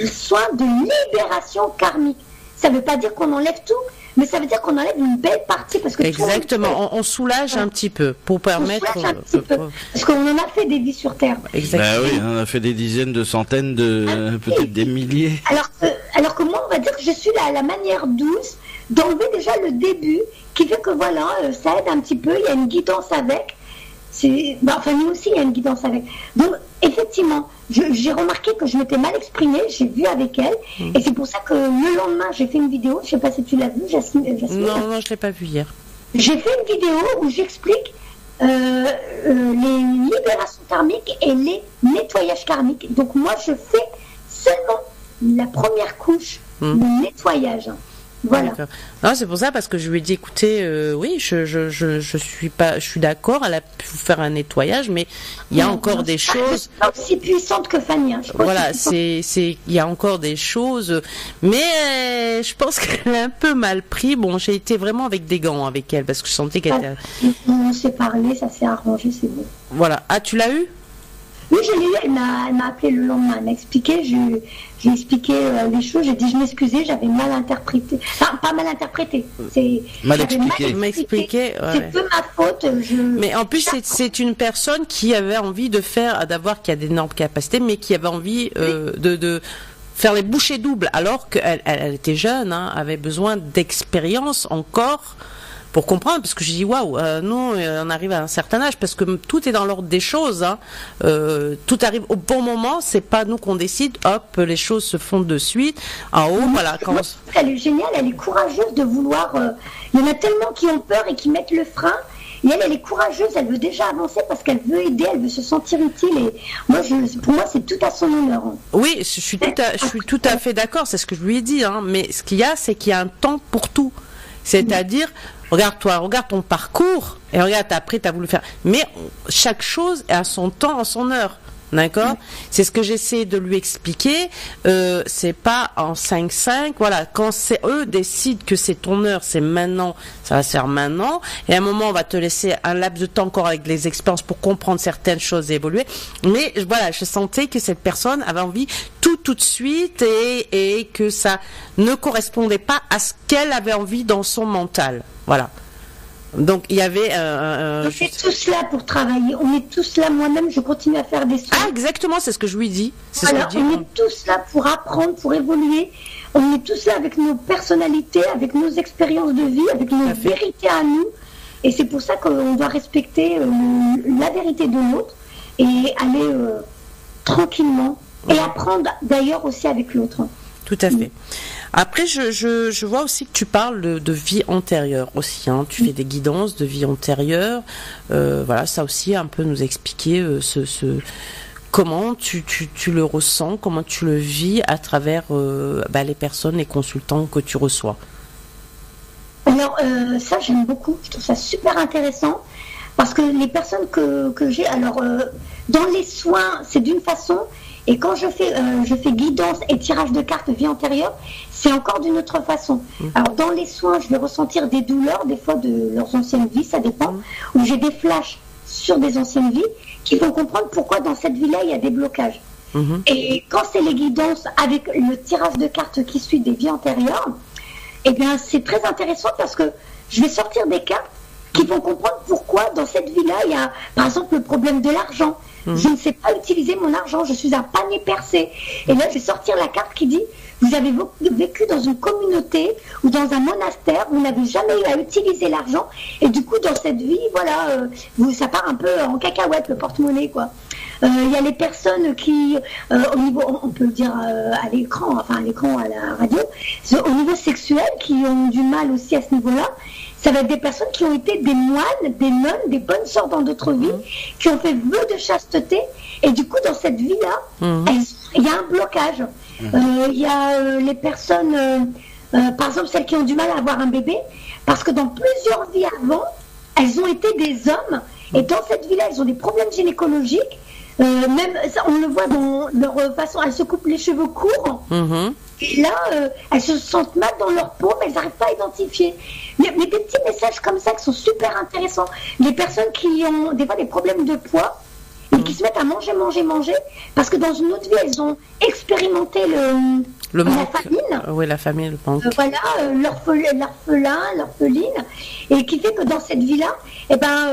soin de libération karmique. Ça ne veut pas dire qu'on enlève tout, mais ça veut dire qu'on enlève une belle partie. Parce que exactement, on soulage un petit peu pour permettre. On soulage un petit peu, parce qu'on en a fait des vies sur Terre. Exactement. Oui, on a fait des dizaines, de centaines, peut-être des milliers. Alors que moi, on va dire que je suis la manière douce d'enlever déjà le début, qui fait que voilà, ça aide un petit peu, il y a une guidance avec. Enfin, nous aussi, il y a une guidance avec. Donc, effectivement, j'ai remarqué que je m'étais mal exprimée, j'ai vu avec elle, et c'est pour ça que le lendemain, j'ai fait une vidéo, je ne sais pas si tu l'as vue, Jasmine. Non, je ne l'ai pas vue hier. J'ai fait une vidéo où j'explique les libérations karmiques et les nettoyages karmiques. Donc, moi, je fais seulement la première couche, le nettoyage. Voilà. Non, c'est pour ça, parce que je lui ai dit, écoutez, oui, je suis d'accord, elle a pu faire un nettoyage, mais il y a encore des choses. Pas aussi puissante que Fanny. Voilà, il y a encore des choses, mais je pense qu'elle a un peu mal pris. Bon, j'ai été vraiment avec des gants avec elle, parce que je sentais qu'elle était. On s'est parlé, ça s'est arrangé, c'est bon. Voilà. Ah, tu l'as eu? Oui, je l'ai eu, elle m'a appelé le lendemain, elle m'a expliqué, j'ai expliqué les choses, j'ai dit je m'excusais, j'avais mal interprété. Enfin, pas mal interprété, c'est... Mal expliqué. Ouais. C'est peu ma faute. Mais en plus, c'est une personne qui avait envie qui a d'énormes capacités, mais qui avait envie de faire les bouchées doubles, alors qu'elle était jeune, avait besoin d'expérience encore pour comprendre, parce que j'ai dit waouh, nous on arrive à un certain âge, parce que tout est dans l'ordre des choses, tout arrive au bon moment, c'est pas nous qu'on décide, hop, les choses se font de suite, en haut, voilà. Elle est géniale, elle est courageuse de vouloir, il y en a tellement qui ont peur et qui mettent le frein, et elle est courageuse, elle veut déjà avancer parce qu'elle veut aider, elle veut se sentir utile, et moi, pour moi c'est tout à son honneur. Oui, je suis tout à fait d'accord, c'est ce que je lui ai dit, mais ce qu'il y a, c'est qu'il y a un temps pour tout, c'est-à-dire, regarde ton parcours, et regarde, après, tu as voulu faire. Mais chaque chose est à son temps, en son heure. D'accord ? C'est ce que j'essaie de lui expliquer. C'est pas en 5-5. Voilà, quand eux décident que c'est ton heure, c'est maintenant, ça va se faire maintenant. Et à un moment, on va te laisser un laps de temps encore avec les expériences pour comprendre certaines choses et évoluer. Mais voilà, je sentais que cette personne avait envie tout de suite et que ça ne correspondait pas à ce qu'elle avait envie dans son mental. Voilà. Donc il y avait on est tous là pour travailler, on est tous là, moi-même je continue à faire des soins. Ah exactement, c'est ce que je lui dis. Voilà, on est tous là pour apprendre, pour évoluer, on est tous là avec nos personnalités, avec nos expériences de vie, avec nos vérités à nous, et c'est pour ça qu'on doit respecter la vérité de l'autre et aller tranquillement et apprendre d'ailleurs aussi avec l'autre. Tout à fait. Après, je vois aussi que tu parles de vie antérieure aussi. Tu fais des guidances de vie antérieure. Voilà, ça aussi un peu nous expliquer comment tu le ressens, comment tu le vis à travers les personnes, les consultants que tu reçois. Alors ça j'aime beaucoup. Je trouve ça super intéressant parce que les personnes que j'ai, alors dans les soins c'est d'une façon. Et quand je fais guidance et tirage de cartes vie antérieure, c'est encore d'une autre façon. Alors dans les soins, je vais ressentir des douleurs, des fois de leurs anciennes vies, ça dépend, ou j'ai des flashs sur des anciennes vies qui vont comprendre pourquoi dans cette vie-là, il y a des blocages. Et quand c'est les guidances avec le tirage de cartes qui suit des vies antérieures, eh bien, c'est très intéressant parce que je vais sortir des cartes qui vont comprendre pourquoi dans cette vie-là, il y a, par exemple, le problème de l'argent. Je ne sais pas utiliser mon argent, je suis un panier percé. Et là, je vais sortir la carte qui dit, vous avez vécu dans une communauté ou dans un monastère, vous n'avez jamais eu à utiliser l'argent. Et du coup, dans cette vie, voilà, ça part un peu en cacahuète, le porte-monnaie, quoi. Il y a les personnes qui, au niveau, on peut le dire à l'écran, enfin à l'écran, à la radio, au niveau sexuel, qui ont du mal aussi à ce niveau-là. Ça va être des personnes qui ont été des moines, des nonnes, des bonnes sœurs dans d'autres vies, qui ont fait vœu de chasteté. Et du coup, dans cette vie-là, il y a un blocage. Il y a les personnes, par exemple, celles qui ont du mal à avoir un bébé, parce que dans plusieurs vies avant, elles ont été des hommes. Et dans cette vie-là, elles ont des problèmes gynécologiques. Même, on le voit dans leur façon, elles se coupent les cheveux courts. Et là, elles se sentent mal dans leur peau, mais elles n'arrivent pas à identifier. Mais des petits messages comme ça qui sont super intéressants. Les personnes qui ont des fois des problèmes de poids et qui se mettent à manger, parce que dans une autre vie, elles ont expérimenté la famine. Oui, la famine, le manque. Voilà, l'orpheline, et qui fait que dans cette vie-là, eh ben,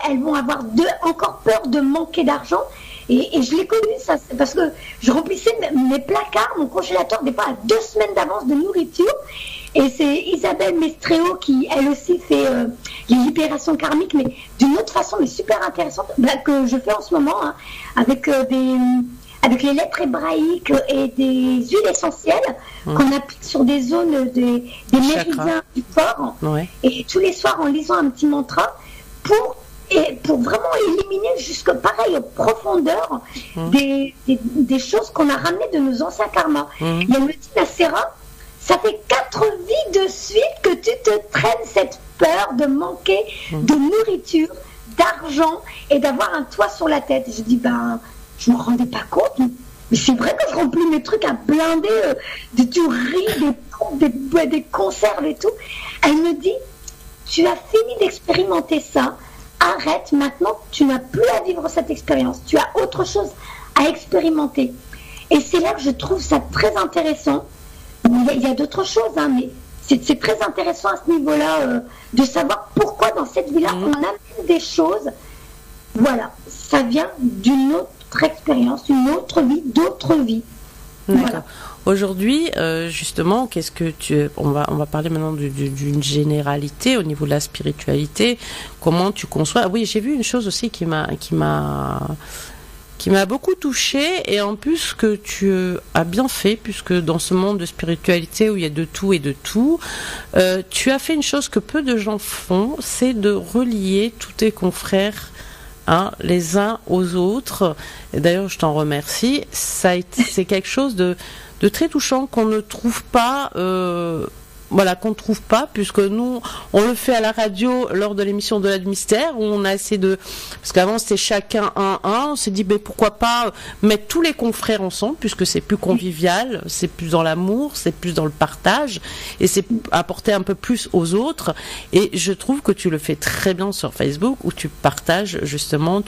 elles vont avoir encore peur de manquer d'argent. Et je l'ai connu, ça, parce que je remplissais mes placards, mon congélateur, des fois à 2 semaines d'avance de nourriture. Et c'est Isabelle Mestréo qui, elle aussi, fait les libérations karmiques, mais d'une autre façon, mais super intéressante, que je fais en ce moment, hein, avec les lettres hébraïques et des huiles essentielles qu'on applique sur des zones des méridiens du corps. Ouais. Et tous les soirs, en lisant un petit mantra, pour vraiment éliminer jusque pareil aux profondeurs des choses qu'on a ramenées de nos anciens karmas. Il y a me dit, Nacera, ça fait 4 vies de suite que tu te traînes cette peur de manquer de nourriture, d'argent et d'avoir un toit sur la tête. Et je dis, je ne me rendais pas compte, mais c'est vrai que je remplis mes trucs à blinder du riz, des conserves et tout. Elle me dit, tu as fini d'expérimenter ça, arrête, maintenant tu n'as plus à vivre cette expérience, tu as autre chose à expérimenter. Et c'est là que je trouve ça très intéressant. Il y a d'autres choses, hein, mais c'est très intéressant à ce niveau-là de savoir pourquoi dans cette vie-là on a des choses. Voilà, ça vient d'une autre expérience, une autre vie, d'autres vies. Voilà. Aujourd'hui, justement, qu'est-ce que on va parler maintenant d'une généralité au niveau de la spiritualité. Comment tu conçois? Oui, j'ai vu une chose aussi qui m'a beaucoup touchée, et en plus que tu as bien fait, puisque dans ce monde de spiritualité où il y a de tout et de tout, tu as fait une chose que peu de gens font, c'est de relier tous tes confrères les uns aux autres. Et d'ailleurs, je t'en remercie. C'est quelque chose de très touchant qu'on ne trouve pas. Qu'on ne trouve pas, puisque nous, on le fait à la radio lors de l'émission de la mystère, où on a essayé parce qu'avant c'était chacun un, on s'est dit, pourquoi pas mettre tous les confrères ensemble, puisque c'est plus convivial, c'est plus dans l'amour, c'est plus dans le partage, et c'est apporter un peu plus aux autres. Et je trouve que tu le fais très bien sur Facebook, où tu partages justement,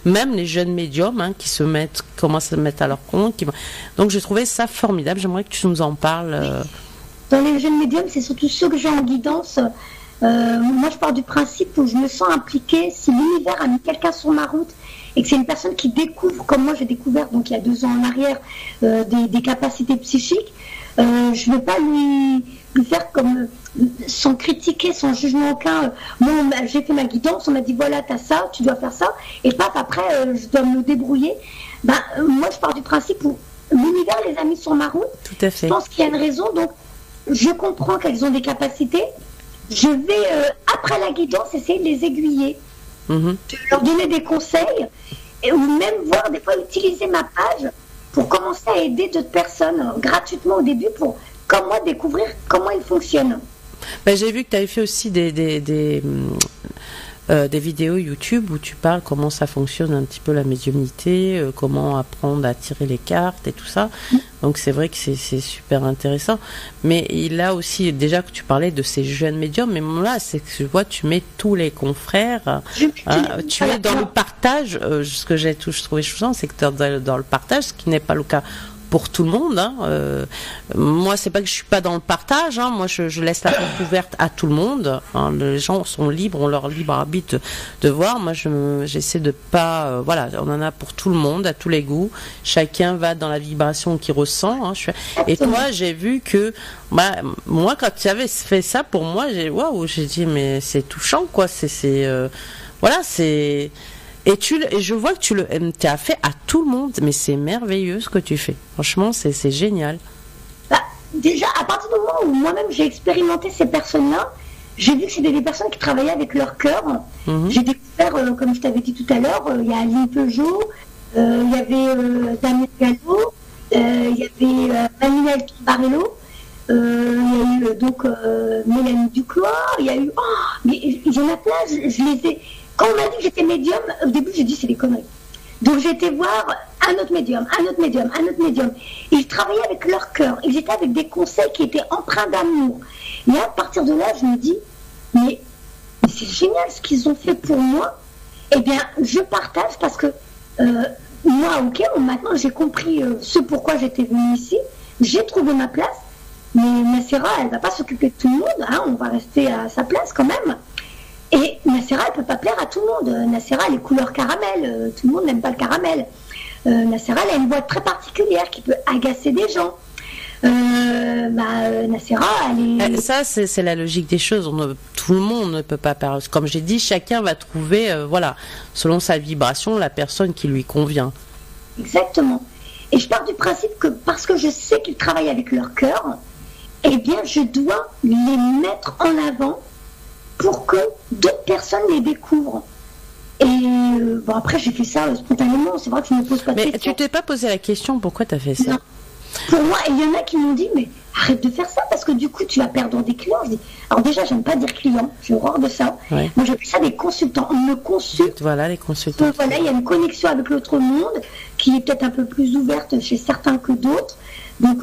même les jeunes médiums, qui commencent à se mettre à leur compte. Donc j'ai trouvé ça formidable. J'aimerais que tu nous en parles. Dans les jeunes médiums, c'est surtout ceux que j'ai en guidance. Moi, je pars du principe où je me sens impliquée. Si l'univers a mis quelqu'un sur ma route et que c'est une personne qui découvre, comme moi j'ai découvert donc il y a 2 ans en arrière, des capacités psychiques, je ne vais pas lui faire comme sans critiquer, sans jugement aucun. Moi, j'ai fait ma guidance, on m'a dit voilà, t'as ça, tu dois faire ça, et paf, après, je dois me débrouiller. Moi, je pars du principe où l'univers les a mis sur ma route. Tout à fait. Je pense qu'il y a une raison, donc je comprends qu'elles ont des capacités. Je vais, après la guidance, essayer de les aiguiller, de leur donner des conseils, ou même voir des fois utiliser ma page pour commencer à aider d'autres personnes gratuitement au début pour, comme moi, découvrir comment ils fonctionnent. J'ai vu que tu avais fait aussi des vidéos YouTube où tu parles comment ça fonctionne un petit peu la médiumnité, comment apprendre à tirer les cartes et tout ça. Donc c'est vrai que c'est super intéressant. Mais il a aussi, déjà que tu parlais de ces jeunes médiums, mais là, c'est que je vois, tu mets tous les confrères, tu es dans le partage. Ce que j'ai trouvé choquant, c'est que tu es dans le partage, ce qui n'est pas le cas pour tout le monde. Moi, c'est pas que je suis pas dans le partage. Moi, je laisse la porte ouverte à tout le monde. Les gens sont libres, ont leur libre arbitre de voir. Moi, j'essaie de pas. Voilà, on en a pour tout le monde, à tous les goûts. Chacun va dans la vibration qu'il ressent. Et toi, j'ai vu que, moi, quand tu avais fait ça, pour moi, j'ai dit, mais c'est touchant, quoi. Voilà, c'est. Et je vois que tu as fait à tout le monde, mais c'est merveilleux ce que tu fais. Franchement, c'est génial. Déjà, à partir du moment où moi-même j'ai expérimenté ces personnes-là, j'ai vu que c'était des personnes qui travaillaient avec leur cœur. J'ai découvert, comme je t'avais dit tout à l'heure, il y a Aline Peugeot, il y avait Damien Gallo, il y avait Manuel Barello, il y a eu donc Mélanie Ducloir, il y a eu... mais il y en a plein, je les ai... Quand on m'a dit que j'étais médium, au début j'ai dit c'est des conneries. Donc j'ai été voir un autre médium. Ils travaillaient avec leur cœur. Ils étaient avec des conseils qui étaient empreints d'amour. Et à partir de là, je me dis, mais c'est génial ce qu'ils ont fait pour moi. Eh bien, je partage parce que moi, maintenant j'ai compris ce pourquoi j'étais venue ici. J'ai trouvé ma place. Mais Nacira, elle ne va pas s'occuper de tout le monde. On va rester à sa place quand même. Et Nacira, elle ne peut pas plaire à tout le monde. Nacira, elle est couleur caramel. Tout le monde n'aime pas le caramel. Nacira, elle a une voix très particulière qui peut agacer des gens. Nacira, elle est... Ça, c'est la logique des choses. Tout le monde ne peut pas parler. Comme j'ai dit, chacun va trouver, selon sa vibration, la personne qui lui convient. Exactement. Et je pars du principe que parce que je sais qu'ils travaillent avec leur cœur, eh bien, je dois les mettre en avant pour que d'autres personnes les découvrent. Et après, j'ai fait ça spontanément. C'est vrai que je ne me pose pas de questions. Mais tu t'es pas posé la question pourquoi tu as fait ça? Non. Pour moi, il y en a qui m'ont dit, mais arrête de faire ça parce que du coup, tu vas perdre des clients. Je dis, alors déjà, j'aime pas dire client, j'ai horreur de ça. Ouais. Moi, j'appelle ça des consultants. On me consulte. Voilà, les consultants. Voilà, il y a une connexion avec l'autre monde qui est peut-être un peu plus ouverte chez certains que d'autres. Donc.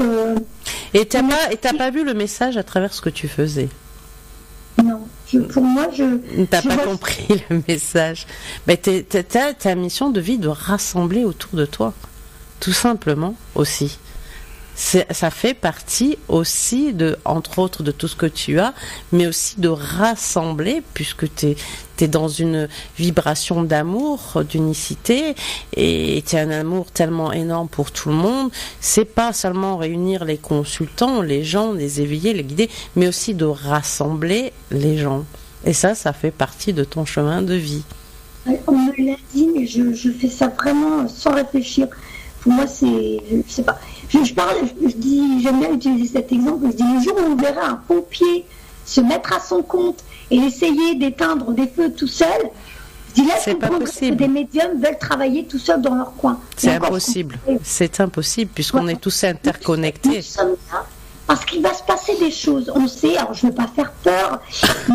Et t'as pas vu le message à travers ce que tu faisais? Non. Pour moi, T'as pas compris le message. Mais t'as ta mission de vie de rassembler autour de toi, tout simplement aussi. Ça fait partie aussi entre autres de tout ce que tu as, mais aussi de rassembler, puisque t'es dans une vibration d'amour, d'unicité, et t'as un amour tellement énorme pour tout le monde. C'est pas seulement réunir les consultants, les gens, les éveiller, les guider, mais aussi de rassembler les gens. Et ça fait partie de ton chemin de vie. On me l'a dit, mais je fais ça vraiment sans réfléchir. Pour moi, je sais pas. Je dis, j'aime bien utiliser cet exemple. Je dis, le jour où on verra un pompier se mettre à son compte et essayer d'éteindre des feux tout seul, je dis là, c'est pas possible. Que des médiums veulent travailler tout seuls dans leur coin. C'est impossible. C'est impossible puisqu'on est tous interconnectés. Nous sommes là parce qu'il va se passer des choses. On sait, alors je ne veux pas faire peur,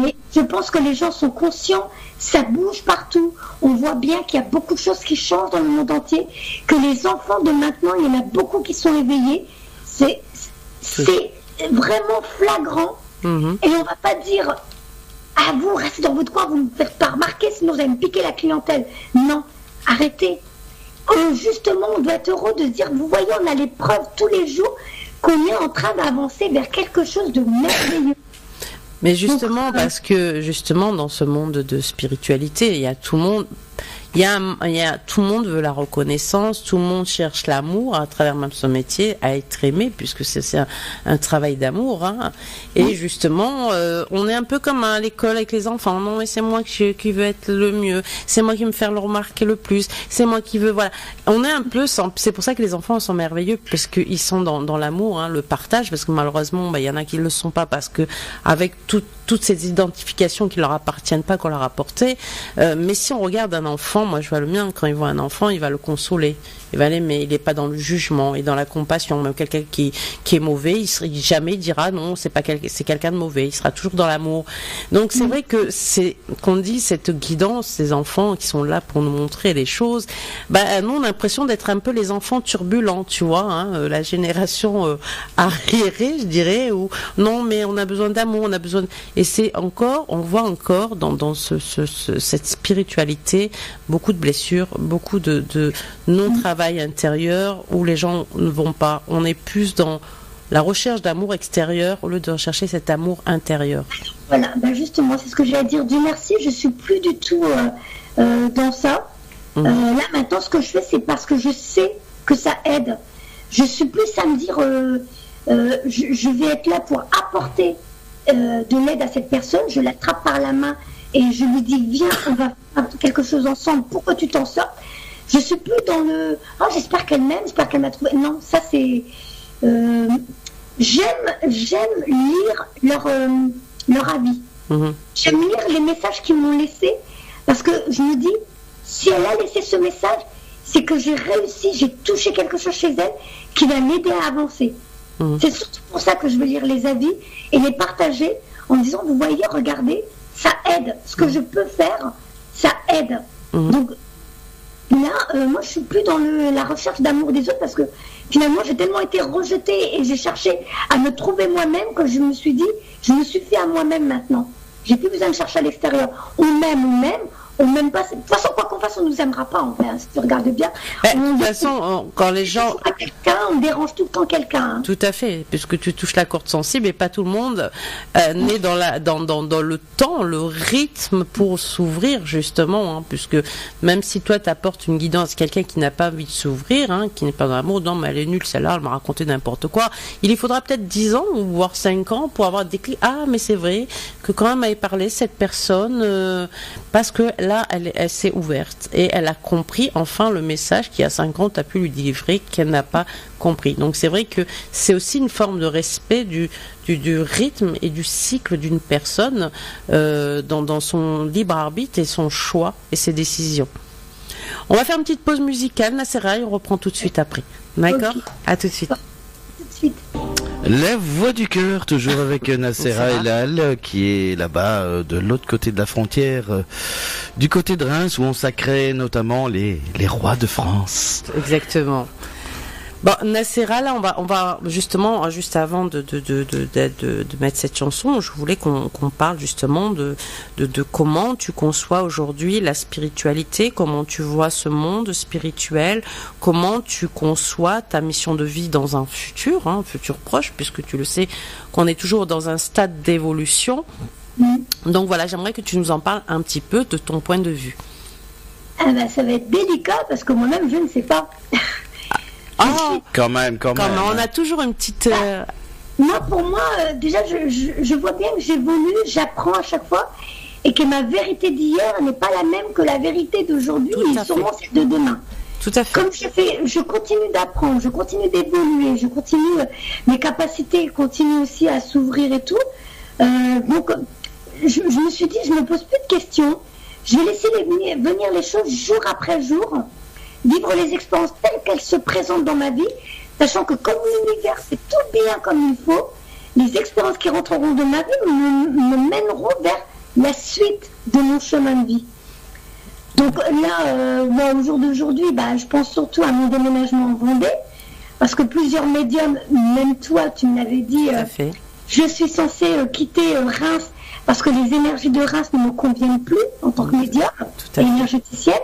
mais je pense que les gens sont conscients. Ça bouge partout. On voit bien qu'il y a beaucoup de choses qui changent dans le monde entier, que les enfants de maintenant, il y en a beaucoup qui sont éveillés. C'est vraiment flagrant. Et on ne va pas dire « Ah, vous, restez dans votre coin, vous ne me faites pas remarquer, sinon vous allez me piquer la clientèle. » Non, arrêtez. Justement, on doit être heureux de se dire « Vous voyez, on a les preuves tous les jours qu'on est en train d'avancer vers quelque chose de merveilleux. » Mais justement, parce que justement dans ce monde de spiritualité, il y a tout le monde, tout le monde veut la reconnaissance, tout le monde cherche l'amour à travers même son métier, à être aimé, puisque c'est un travail d'amour. Et justement, on est un peu comme à l'école avec les enfants. Non, mais c'est moi qui veux être le mieux, c'est moi qui veux me faire le remarquer le plus, c'est moi qui veux, voilà. On est un peu, c'est pour ça que les enfants sont merveilleux, parce qu'ils sont dans l'amour, le partage, parce que malheureusement, il y en a qui ne le sont pas, parce que avec toutes ces identifications qui leur appartiennent pas, qu'on leur a apportées. Mais si on regarde un enfant, moi je vois le mien, quand il voit un enfant, il va le consoler. il va l'aimer. Il n'est pas dans le jugement et dans la compassion. Même quelqu'un qui est mauvais, il jamais dira non, c'est quelqu'un de mauvais. Il sera toujours dans l'amour. Donc c'est vrai que qu'on dit cette guidance, ces enfants qui sont là pour nous montrer les choses. Nous on a l'impression d'être un peu les enfants turbulents, tu vois, hein, la génération arriérée, je dirais, où non mais on a besoin d'amour, on a besoin et on voit encore dans cette spiritualité beaucoup de blessures, beaucoup de non-travail intérieur où les gens ne vont pas. On est plus dans la recherche d'amour extérieur au lieu de rechercher cet amour intérieur. Voilà, justement, c'est ce que j'allais dire. Dieu merci, je suis plus du tout dans ça. Là, maintenant, ce que je fais, c'est parce que je sais que ça aide. Je suis plus à me dire, je vais être là pour apporter de l'aide à cette personne. Je l'attrape par la main et je lui dis, viens, on va faire quelque chose ensemble pour que tu t'en sortes. Je suis plus dans le, j'espère qu'elle m'aime, j'espère qu'elle m'a trouvé. Non, ça c'est... j'aime lire leur avis. J'aime lire les messages qu'ils m'ont laissés parce que je me dis, si elle a laissé ce message, c'est que j'ai réussi, j'ai touché quelque chose chez elle qui va m'aider à avancer. C'est surtout pour ça que je veux lire les avis et les partager en disant, vous voyez, regardez, ça aide. Ce que je peux faire, ça aide. Donc là, moi je suis plus dans la recherche d'amour des autres parce que finalement j'ai tellement été rejetée et j'ai cherché à me trouver moi-même que je me suis dit, je me suffis à moi-même maintenant. J'ai plus besoin de chercher à l'extérieur. On m'aime pas. De toute façon, quoi qu'on fasse, on nous aimera pas, en fait, si tu regardes bien. De toute façon, quand les gens... on dérange tout le temps quelqu'un. Tout à fait, puisque tu touches la corde sensible et pas tout le monde n'est dans le temps, le rythme pour s'ouvrir, justement, puisque même si toi t'apportes une guidance à quelqu'un qui n'a pas envie de s'ouvrir, qui n'est pas dans l'amour, non, mais elle est nulle, celle-là, elle m'a raconté n'importe quoi. Il lui faudra peut-être 10 ans, ou voire 5 ans pour avoir des clics. Ah, mais c'est vrai que quand elle m'avait parlé, cette personne, parce que là, elle s'est ouverte et elle a compris enfin le message qui, à 5 ans, tu as pu lui délivrer qu'elle n'a pas compris. Donc c'est vrai que c'est aussi une forme de respect du rythme et du cycle d'une personne dans son libre arbitre et son choix et ses décisions. On va faire une petite pause musicale, Nacera, et on reprend tout de suite après. D'accord ? Okay. À tout de suite. Tout de suite. La voix du cœur, toujours avec Nacera Elal, qui est là-bas de l'autre côté de la frontière, du côté de Reims, où on sacrait notamment les rois de France. Exactement. Bon, Nacera, là, on va justement, juste avant de mettre cette chanson, je voulais qu'on parle justement de comment tu conçois aujourd'hui la spiritualité, comment tu vois ce monde spirituel, comment tu conçois ta mission de vie dans un futur proche, puisque tu le sais qu'on est toujours dans un stade d'évolution. Donc voilà, j'aimerais que tu nous en parles un petit peu de ton point de vue. Ça va être délicat parce que moi-même, je ne sais pas. Quand même. On a toujours une petite... Moi, pour moi, déjà, je vois bien que j'évolue, j'apprends à chaque fois, et que ma vérité d'hier n'est pas la même que la vérité d'aujourd'hui, et sûrement celle de demain. Tout à fait. Comme je continue d'apprendre, je continue d'évoluer, je continue, mes capacités continuent aussi à s'ouvrir et tout. Donc, je me suis dit, je ne me pose plus de questions, je vais laisser venir les choses jour après jour, vivre les expériences telles qu'elles se présentent dans ma vie, sachant que comme l'univers fait tout bien comme il faut, les expériences qui rentreront dans ma vie me mèneront vers la suite de mon chemin de vie. Donc là, au jour d'aujourd'hui, je pense surtout à mon déménagement en Vendée, parce que plusieurs médiums, même toi, tu me l'avais dit, je suis censée quitter Reims, parce que les énergies de Reims ne me conviennent plus en tant que médium et énergéticienne.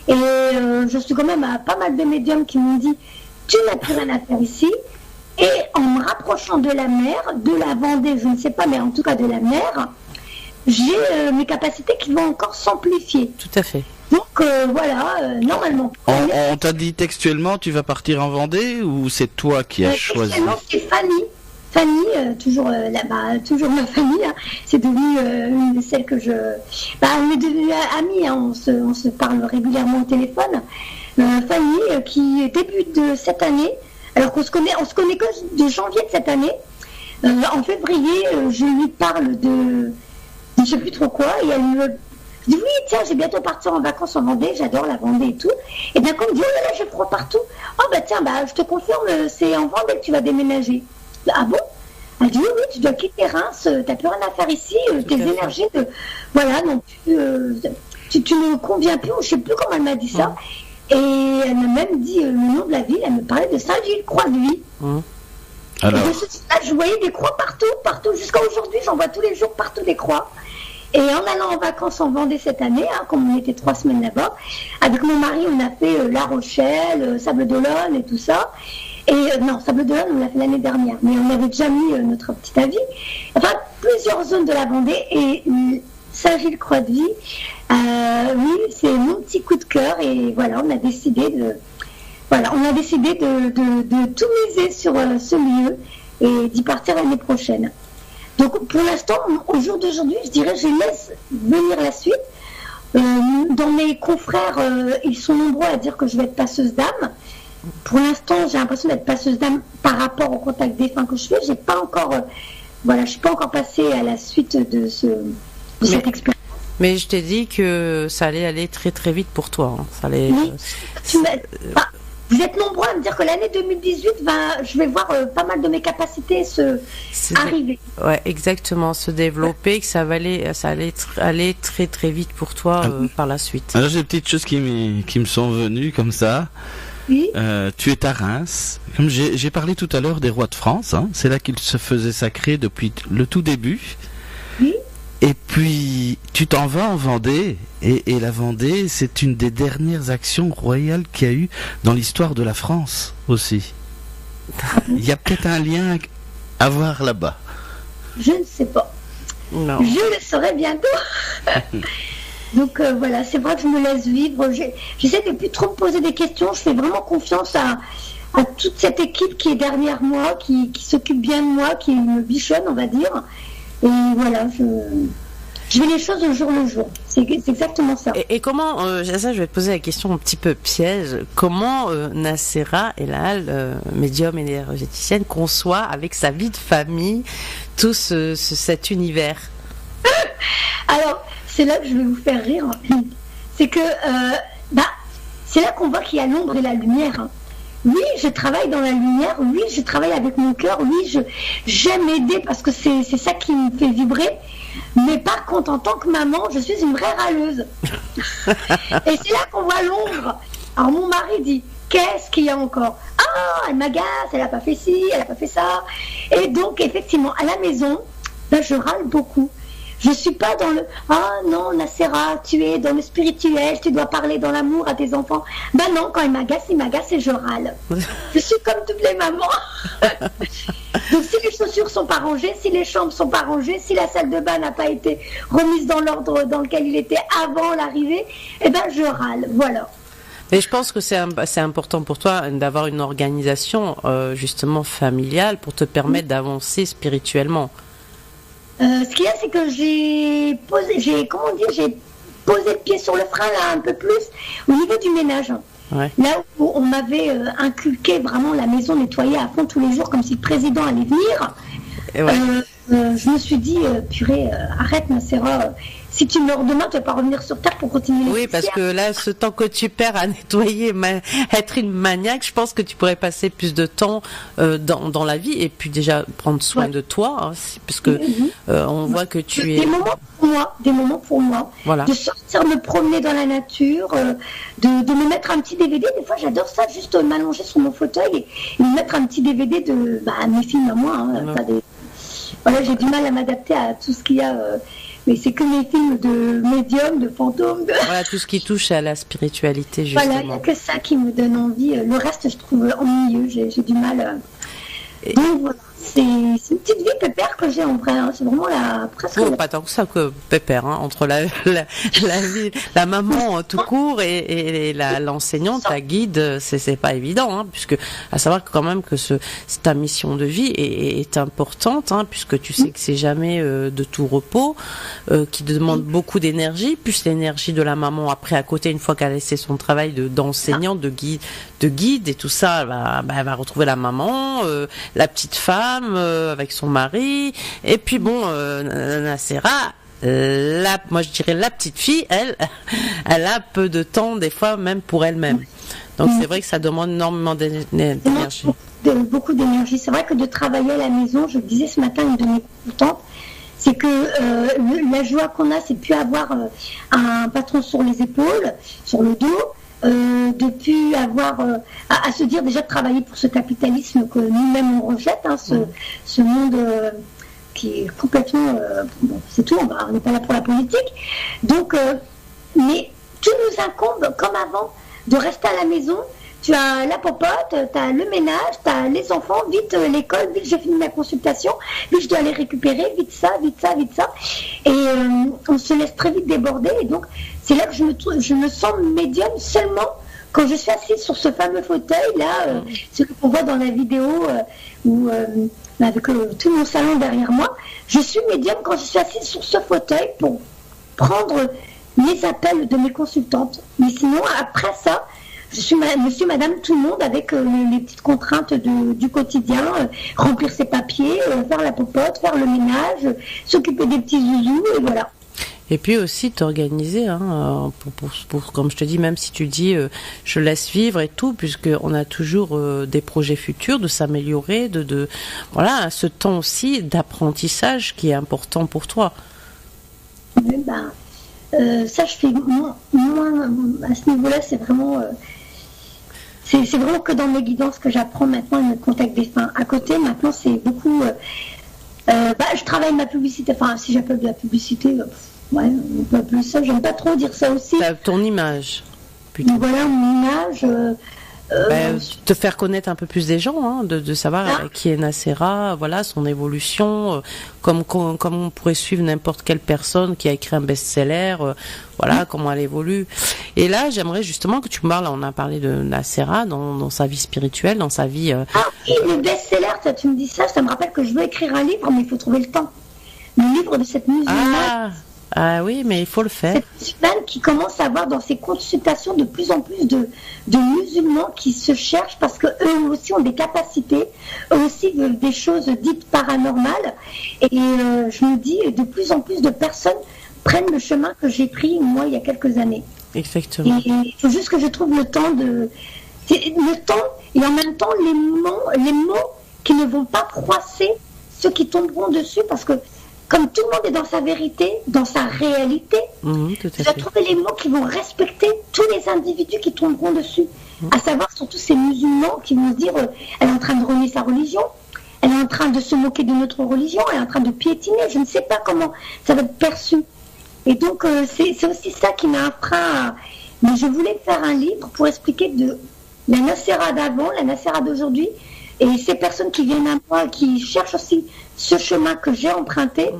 Et je suis quand même à pas mal de médiums qui m'ont dit tu n'as plus rien à faire ici. Et en me rapprochant de la mer, de la Vendée, je ne sais pas, mais en tout cas de la mer, j'ai mes capacités qui vont encore s'amplifier. Tout à fait. Donc voilà, normalement. On t'a dit textuellement tu vas partir en Vendée ou c'est toi qui as choisi? C'est Fanny, toujours toujours ma famille, c'est devenu une de celles que on est devenus amis, on se parle régulièrement au téléphone. Fanny, qui début de cette année, alors on se connaît que de janvier de cette année. En février, je lui parle de je sais plus trop quoi, et Je dis oui, tiens, j'ai bientôt partir en vacances en Vendée, j'adore la Vendée et tout. Et d'un coup, on me dit, oh là là, j'ai froid partout. Oh bah tiens, je te confirme, c'est en Vendée que tu vas déménager. Ah bon? Elle dit, oui, oui, tu dois quitter Reims, t'as plus rien à faire ici, tes énergies, voilà, donc tu ne conviens plus, ou je sais plus comment elle m'a dit ça. Et elle m'a même dit le nom de la ville, elle me parlait de Saint-Gilles-Croix-de-Vie. Alors... je voyais des croix partout, jusqu'à aujourd'hui, j'en vois tous les jours partout des croix. Et en allant en vacances en Vendée cette année, comme on était 3 semaines là-bas, avec mon mari, on a fait La Rochelle, Sables-d'Olonne et tout ça. Et non, Sables-d'Olonne, on l'a fait l'année dernière, mais on avait déjà mis notre petit avis. Enfin, plusieurs zones de la Vendée et Saint-Gilles-Croix-de-Vie, oui, c'est mon petit coup de cœur. Et voilà, on a décidé de tout miser sur ce lieu et d'y partir l'année prochaine. Donc pour l'instant, au jour d'aujourd'hui, je dirais, je laisse venir la suite. Dans mes confrères, ils sont nombreux à dire que je vais être passeuse d'âme. Pour l'instant, j'ai l'impression d'être passeuse d'âme par rapport au contact défunt que je fais. J'ai pas encore, je suis pas encore passée à la suite de cette expérience. Mais je t'ai dit que ça allait aller très très vite pour toi. Hein. Ça allait. Oui. Vous êtes nombreux à me dire que l'année 2018, je vais voir pas mal de mes capacités arriver. Ouais, exactement, se développer, que ça allait très très vite pour toi par la suite. Alors j'ai des petites choses qui me sont venues comme ça. Oui. Tu es à Reims. Comme j'ai parlé tout à l'heure des rois de France, hein, c'est là qu'ils se faisaient sacrer depuis le tout début. Oui. Et puis, tu t'en vas en Vendée, et la Vendée, c'est une des dernières actions royales qu'il y a eu dans l'histoire de la France aussi. Il y a peut-être un lien à voir là-bas. Je ne sais pas. Non. Je le saurai bientôt. Donc voilà, c'est vrai que je me laisse vivre. J'essaie de ne plus trop me poser des questions. Je fais vraiment confiance à toute cette équipe qui est derrière moi, qui s'occupe bien de moi, qui me bichonne, on va dire. Et voilà, je vais les choses au jour le jour. C'est exactement ça. Et comment, ça je vais te poser la question un petit peu piège, comment Nacera Elal, médium énergéticienne, conçoit avec sa vie de famille tout cet univers? Alors, c'est là que je vais vous faire rire. C'est que, c'est là qu'on voit qu'il y a l'ombre et la lumière. Oui, je travaille dans la lumière, oui, je travaille avec mon cœur, oui, j'aime aider parce que c'est ça qui me fait vibrer. Mais par contre, en tant que maman, je suis une vraie râleuse. Et c'est là qu'on voit l'ombre. Alors mon mari dit, qu'est-ce qu'il y a encore? Ah, elle m'agace, elle n'a pas fait ci, elle n'a pas fait ça. Et donc, effectivement, à la maison, je râle beaucoup. Je suis pas dans le « Ah non, Nacera, tu es dans le spirituel, tu dois parler dans l'amour à tes enfants. » Non, quand il m'agace et je râle. Je suis comme toutes les mamans. Donc si les chaussures sont pas rangées, si les chambres sont pas rangées, si la salle de bain n'a pas été remise dans l'ordre dans lequel il était avant l'arrivée, je râle. Voilà. Mais je pense que c'est important pour toi d'avoir une organisation justement familiale pour te permettre d'avancer spirituellement. Ce qu'il y a, c'est que j'ai posé le pied sur le frein là un peu plus au niveau du ménage. Ouais. Là où on m'avait inculqué vraiment la maison nettoyée à fond tous les jours comme si le président allait venir. Et ouais. Je me suis dit, purée, arrête Nacera, si tu meurs demain, tu vas pas revenir sur Terre pour continuer les Oui, parce que là, ce temps que tu perds à nettoyer, être une maniaque, je pense que tu pourrais passer plus de temps dans la vie et puis déjà prendre soin de toi, hein, parce que on voit que tu es... Des moments pour moi, voilà. De sortir me promener dans la nature, de me mettre un petit DVD. Des fois, j'adore ça, juste m'allonger sur mon fauteuil et me mettre un petit DVD de mes films à moi. Voilà, j'ai du mal à m'adapter à tout ce qu'il y a... mais c'est que mes films de médium, de fantômes. Voilà, tout ce qui touche à la spiritualité, justement. Voilà, il n'y a que ça qui me donne envie. Le reste, je trouve ennuyeux. J'ai du mal. Donc voilà, c'est une petite vie pépère que j'ai en vrai. Hein. C'est vraiment presque... Oh, pas tant que ça que pépère, hein, entre la vie, la maman tout court et l'enseignante, la guide, c'est pas évident, hein, puisque à savoir quand même que ta mission de vie est importante, hein, puisque tu sais que c'est jamais de tout repos, qui demande beaucoup d'énergie, plus l'énergie de la maman après à côté une fois qu'elle a laissé son travail d'enseignante, de guide et tout ça, elle va retrouver la maman, la petite femme avec son mari, et puis bon, Nacera, moi je dirais la petite fille, elle a peu de temps des fois même pour elle-même. Donc c'est vrai que ça demande énormément d'énergie. Beaucoup d'énergie. C'est vrai que de travailler à la maison, je le disais ce matin à une de mes consultantes, c'est que la joie qu'on a, c'est de plus avoir un patron sur les épaules, sur le dos, de plus avoir à se dire déjà de travailler pour ce capitalisme que nous-mêmes on rejette, hein, ce monde qui est complètement... bon, c'est tout, on n'est pas là pour la politique. Donc, mais tout nous incombe, comme avant, de rester à la maison. Tu as la popote, tu as le ménage, tu as les enfants, vite l'école, vite j'ai fini ma consultation, vite je dois aller récupérer, vite ça. Et on se laisse très vite déborder. Et donc, c'est là que je me sens médium seulement quand je suis assise sur ce fameux fauteuil-là, celui qu'on voit dans la vidéo avec tout mon salon derrière moi. Je suis médium quand je suis assise sur ce fauteuil pour prendre les appels de mes consultantes. Mais sinon, après ça, je suis monsieur, madame, tout le monde avec les petites contraintes du quotidien, remplir ses papiers, faire la popote, faire le ménage, s'occuper des petits zouzous, et voilà. Et puis aussi t'organiser, hein, pour comme je te dis, même si tu dis je laisse vivre et tout, puisqu'on a toujours des projets futurs, de s'améliorer, voilà, ce temps aussi d'apprentissage qui est important pour toi. Oui, ça je fais moins à ce niveau-là, c'est vraiment... C'est vraiment que dans mes guidances que j'apprends maintenant le contact des fins. À côté, maintenant, c'est beaucoup... je travaille ma publicité, enfin, si j'appelle de la publicité, ouais, on peut appeler ça, j'aime pas trop dire ça aussi. Ton image, plutôt. Donc voilà, mon image... te faire connaître un peu plus des gens, hein, de savoir qui est Nacera, voilà, son évolution, comme on pourrait suivre n'importe quelle personne qui a écrit un best-seller, voilà, comment elle évolue. Et là, j'aimerais justement que tu me parles, on a parlé de Nacera dans sa vie spirituelle, dans sa vie... Ah oui, le best-seller, tu me dis ça me rappelle que je veux écrire un livre, mais il faut trouver le temps. Le livre de cette musulmane... Ah oui, mais il faut le faire. Cette musulmane qui commence à avoir dans ses consultations de plus en plus de musulmans qui se cherchent parce qu'eux aussi ont des capacités, eux aussi veulent des choses dites paranormales. Et je me dis, de plus en plus de personnes prennent le chemin que j'ai pris, moi, il y a quelques années. Exactement. Et il faut juste que je trouve le temps et en même temps les mots qui ne vont pas froisser ceux qui tomberont dessus, parce que comme tout le monde est dans sa vérité, dans sa réalité, tout à je dois trouver les mots qui vont respecter tous les individus qui tomberont dessus. À savoir surtout ces musulmans qui vont se dire elle est en train de renier sa religion, elle est en train de se moquer de notre religion, elle est en train de piétiner, je ne sais pas comment ça va être perçu. Et donc c'est aussi ça qui m'a un frein. Mais je voulais faire un livre pour expliquer de la Nacera d'avant, la Nacera d'aujourd'hui, et ces personnes qui viennent à moi, qui cherchent aussi ce chemin que j'ai emprunté.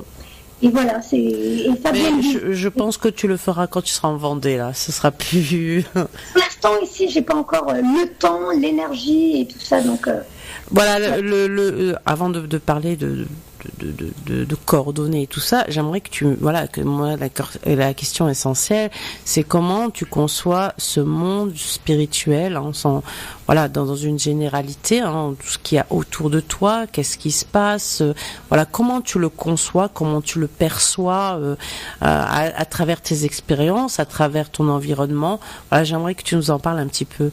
Et voilà, c'est Fabienne. Je pense que tu le feras quand tu seras en Vendée, là. Ce sera plus... Pour l'instant, ici, j'ai pas encore le temps, l'énergie et tout ça, donc... Voilà, avant de parler de coordonnées et tout ça, j'aimerais que moi, la question essentielle, c'est comment tu conçois ce monde spirituel, hein, dans une généralité, hein, tout ce qu'il y a autour de toi, qu'est-ce qui se passe, voilà, comment tu le conçois, comment tu le perçois à travers tes expériences, à travers ton environnement. Voilà, j'aimerais que tu nous en parles un petit peu.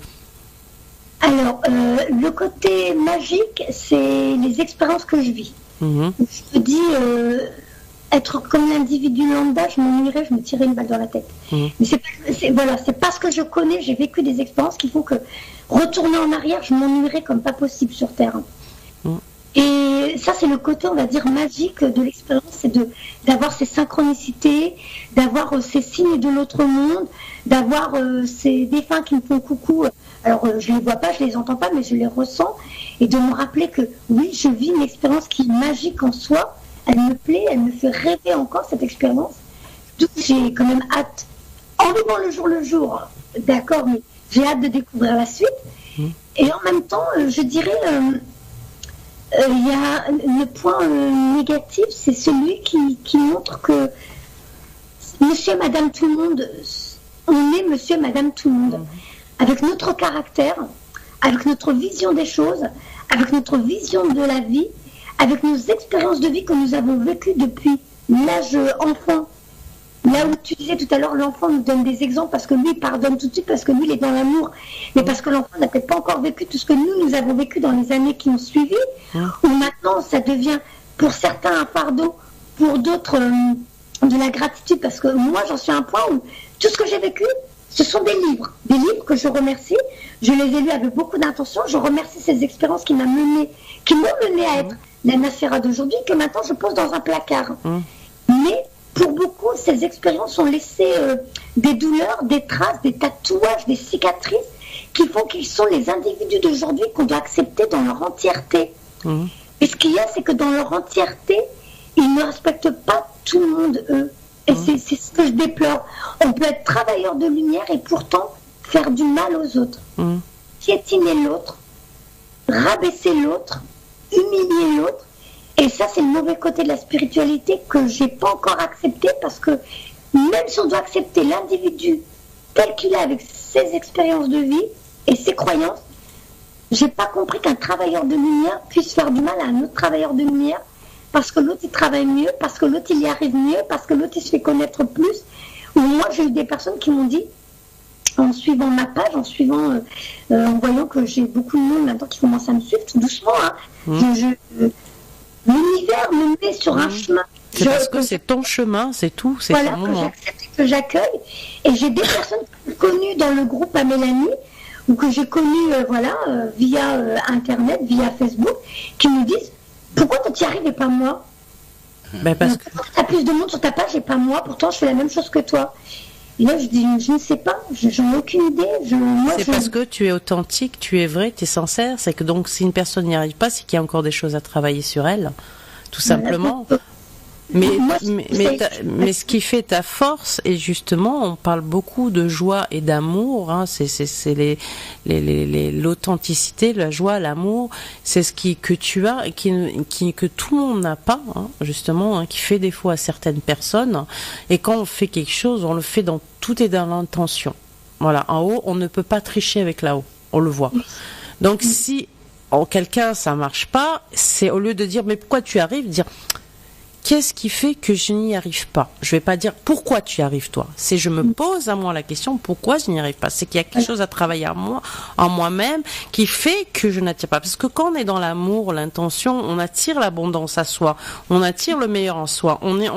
Alors, le côté magique, c'est les expériences que je vis. Je me dis, être comme l'individu lambda, je m'ennuierais, je me tirerais une balle dans la tête. Mais c'est parce que je connais, j'ai vécu des expériences qui font que retourner en arrière, je m'ennuierais comme pas possible sur Terre. Et ça, c'est le côté, on va dire, magique de l'expérience, c'est d'avoir ces synchronicités, d'avoir ces signes de l'autre monde, d'avoir ces défunts qui me font coucou. Alors, je les vois pas, je les entends pas, mais je les ressens. Et de me rappeler que, oui, je vis une expérience qui est magique en soi. Elle me plaît, elle me fait rêver encore, cette expérience. Donc, j'ai quand même hâte, en vivant le jour, d'accord, mais j'ai hâte de découvrir la suite. Et en même temps, je dirais... il y a le point négatif, c'est celui qui montre que monsieur et madame tout le monde, on est monsieur et madame tout le monde. Avec notre caractère, avec notre vision des choses, avec notre vision de la vie, avec nos expériences de vie que nous avons vécues depuis l'âge enfant Là où tu disais tout à l'heure, l'enfant nous donne des exemples parce que lui, il pardonne tout de suite, parce que lui, il est dans l'amour. Mais parce que l'enfant n'a peut-être pas encore vécu tout ce que nous avons vécu dans les années qui ont suivi. Où maintenant, ça devient, pour certains, un fardeau, pour d'autres, de la gratitude. Parce que moi, j'en suis à un point où tout ce que j'ai vécu, ce sont des livres que je remercie. Je les ai lus avec beaucoup d'intention. Je remercie ces expériences qui m'ont mené à être la Nassera d'aujourd'hui, que maintenant je pose dans un placard. Mais pour beaucoup, ces expériences ont laissé des douleurs, des traces, des tatouages, des cicatrices qui font qu'ils sont les individus d'aujourd'hui qu'on doit accepter dans leur entièreté. Et ce qu'il y a, c'est que dans leur entièreté, ils ne respectent pas tout le monde, eux. Et c'est ce que je déplore. On peut être travailleur de lumière et pourtant faire du mal aux autres. Piétiner l'autre, rabaisser l'autre, humilier l'autre. Et ça, c'est le mauvais côté de la spiritualité que j'ai pas encore accepté, parce que même si on doit accepter l'individu tel qu'il est avec ses expériences de vie et ses croyances, j'ai pas compris qu'un travailleur de lumière puisse faire du mal à un autre travailleur de lumière parce que l'autre il travaille mieux, parce que l'autre il y arrive mieux, parce que l'autre il se fait connaître plus. Ou moi, j'ai eu des personnes qui m'ont dit, en suivant ma page, en voyant que j'ai beaucoup de monde maintenant qui commence à me suivre tout doucement, l'univers me met sur un chemin. C'est parce que c'est ton chemin, c'est tout, c'est ton moment. Que j'accueille. Et j'ai des personnes connues dans le groupe à Mélanie, ou que j'ai connues via Internet, via Facebook, qui me disent, pourquoi toi tu y arrives et pas moi? Parce que tu as plus de monde sur ta page et pas moi, pourtant je fais la même chose que toi. Et là je dis, je ne sais pas, j'en ai aucune idée. Parce que tu es authentique, tu es vrai, tu es sincère. C'est que donc si une personne n'y arrive pas, c'est qu'il y a encore des choses à travailler sur elle, tout simplement. Mais ce qui fait ta force, et justement, on parle beaucoup de joie et d'amour, c'est l'authenticité, la joie, l'amour, c'est ce que tu as, que tout le monde n'a pas, justement, qui fait défaut à certaines personnes. Et quand on fait quelque chose, on le fait tout est dans l'intention. Voilà, en haut, on ne peut pas tricher avec là-haut, on le voit. Donc si quelqu'un ça marche pas, c'est au lieu de dire mais pourquoi tu arrives, dire qu'est-ce qui fait que je n'y arrive pas? Je vais pas dire pourquoi tu y arrives toi. C'est je me pose à moi la question pourquoi je n'y arrive pas. C'est qu'il y a quelque chose à travailler en moi-même qui fait que je n'attire pas. Parce que quand on est dans l'amour, l'intention, on attire l'abondance à soi. On attire le meilleur en soi. On est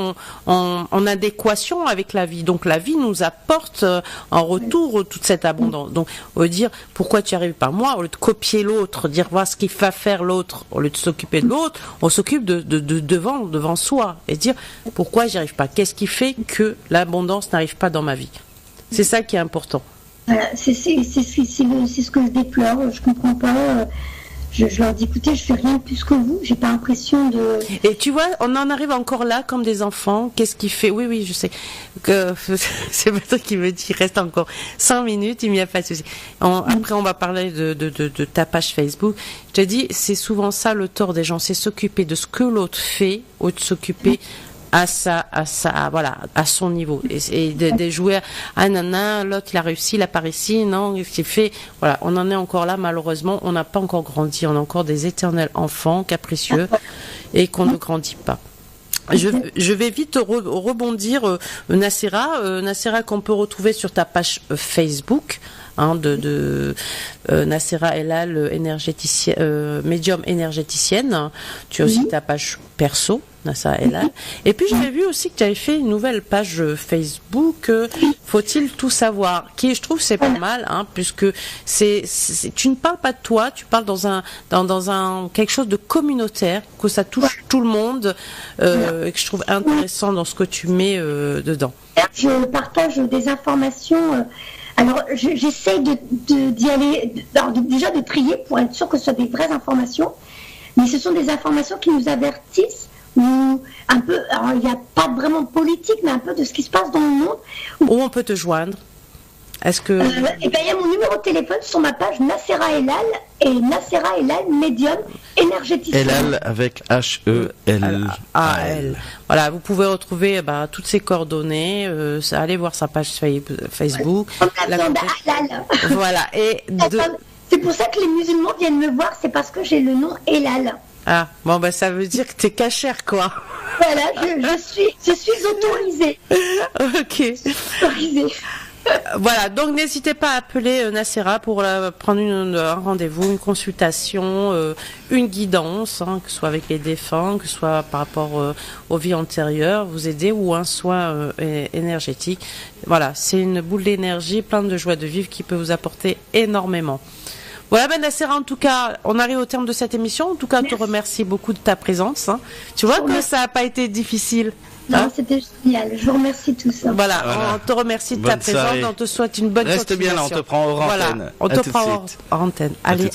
en adéquation avec la vie. Donc la vie nous apporte en retour toute cette abondance. Donc au lieu de dire pourquoi tu n'y arrives pas moi, au lieu de copier l'autre, dire voir ce qu'il va faire l'autre, au lieu de s'occuper de l'autre, on s'occupe de devant soi. Et dire pourquoi j'y arrive pas, qu'est-ce qui fait que l'abondance n'arrive pas dans ma vie. C'est ça qui est important. Voilà, c'est ce que je déplore. Je comprends pas. Je leur dis écoutez, je fais rien de plus que vous. J'ai pas l'impression de. Et tu vois, on en arrive encore là comme des enfants. Qu'est-ce qui fait? Oui, je sais que c'est Patrick qui me dit il reste encore 5 minutes. Il n'y a pas de souci. Après, on va parler de ta page Facebook. Je te dis, c'est souvent ça le tort des gens, c'est s'occuper de ce que l'autre fait ou de s'occuper à son niveau et de jouer l'autre il a réussi, il a pas réussi, non, ce qu'il fait, voilà, on en est encore là malheureusement, on n'a pas encore grandi, on est encore des éternels enfants capricieux et qu'on ne grandit pas. Je vais vite rebondir, Nassera qu'on peut retrouver sur ta page Facebook. De Nassera Elal, médium énergéticienne. Tu as aussi ta page perso, Nassera Elal. Et puis j'avais vu aussi que tu avais fait une nouvelle page Facebook, Faut-il tout savoir, qui je trouve c'est pas mal, puisque tu ne parles pas de toi, tu parles dans un quelque chose de communautaire, que ça touche tout le monde, et que je trouve intéressant dans ce que tu mets dedans. Je partage des informations. Alors, j'essaie d'y aller, déjà de trier pour être sûr que ce soit des vraies informations, mais ce sont des informations qui nous avertissent, ou un peu, alors il n'y a pas vraiment de politique, mais un peu de ce qui se passe dans le monde. Où on peut te joindre? Est-ce que... il y a mon numéro de téléphone sur ma page Nassera Elal, et Nassera Elal, médium énergéticien. Elal avec H-E-L-A-L. Voilà, vous pouvez retrouver toutes ses coordonnées, allez voir sa page Facebook. Voilà. C'est pour ça que les musulmans viennent me voir, c'est parce que j'ai le nom Elal. Ah, bon, bah, ça veut dire que t'es cachère, quoi. Voilà, je suis autorisée. Ok. Autorisée. Voilà, donc n'hésitez pas à appeler Nacera pour prendre un rendez-vous, une consultation, une guidance, que ce soit avec les défunts, que ce soit par rapport aux vies antérieures, vous aider, ou un soin énergétique. Voilà, c'est une boule d'énergie, pleine de joie de vivre qui peut vous apporter énormément. Voilà, Nacera, en tout cas, on arrive au terme de cette émission. En tout cas, je te remercie beaucoup de ta présence. Tu vois que ça n'a pas été difficile. Non, c'était génial. Je vous remercie tous. Voilà, on te remercie de ta présence. On te souhaite une bonne continuation. Reste bien là, on te prend hors antenne. Voilà, on te prend hors antenne. Allez.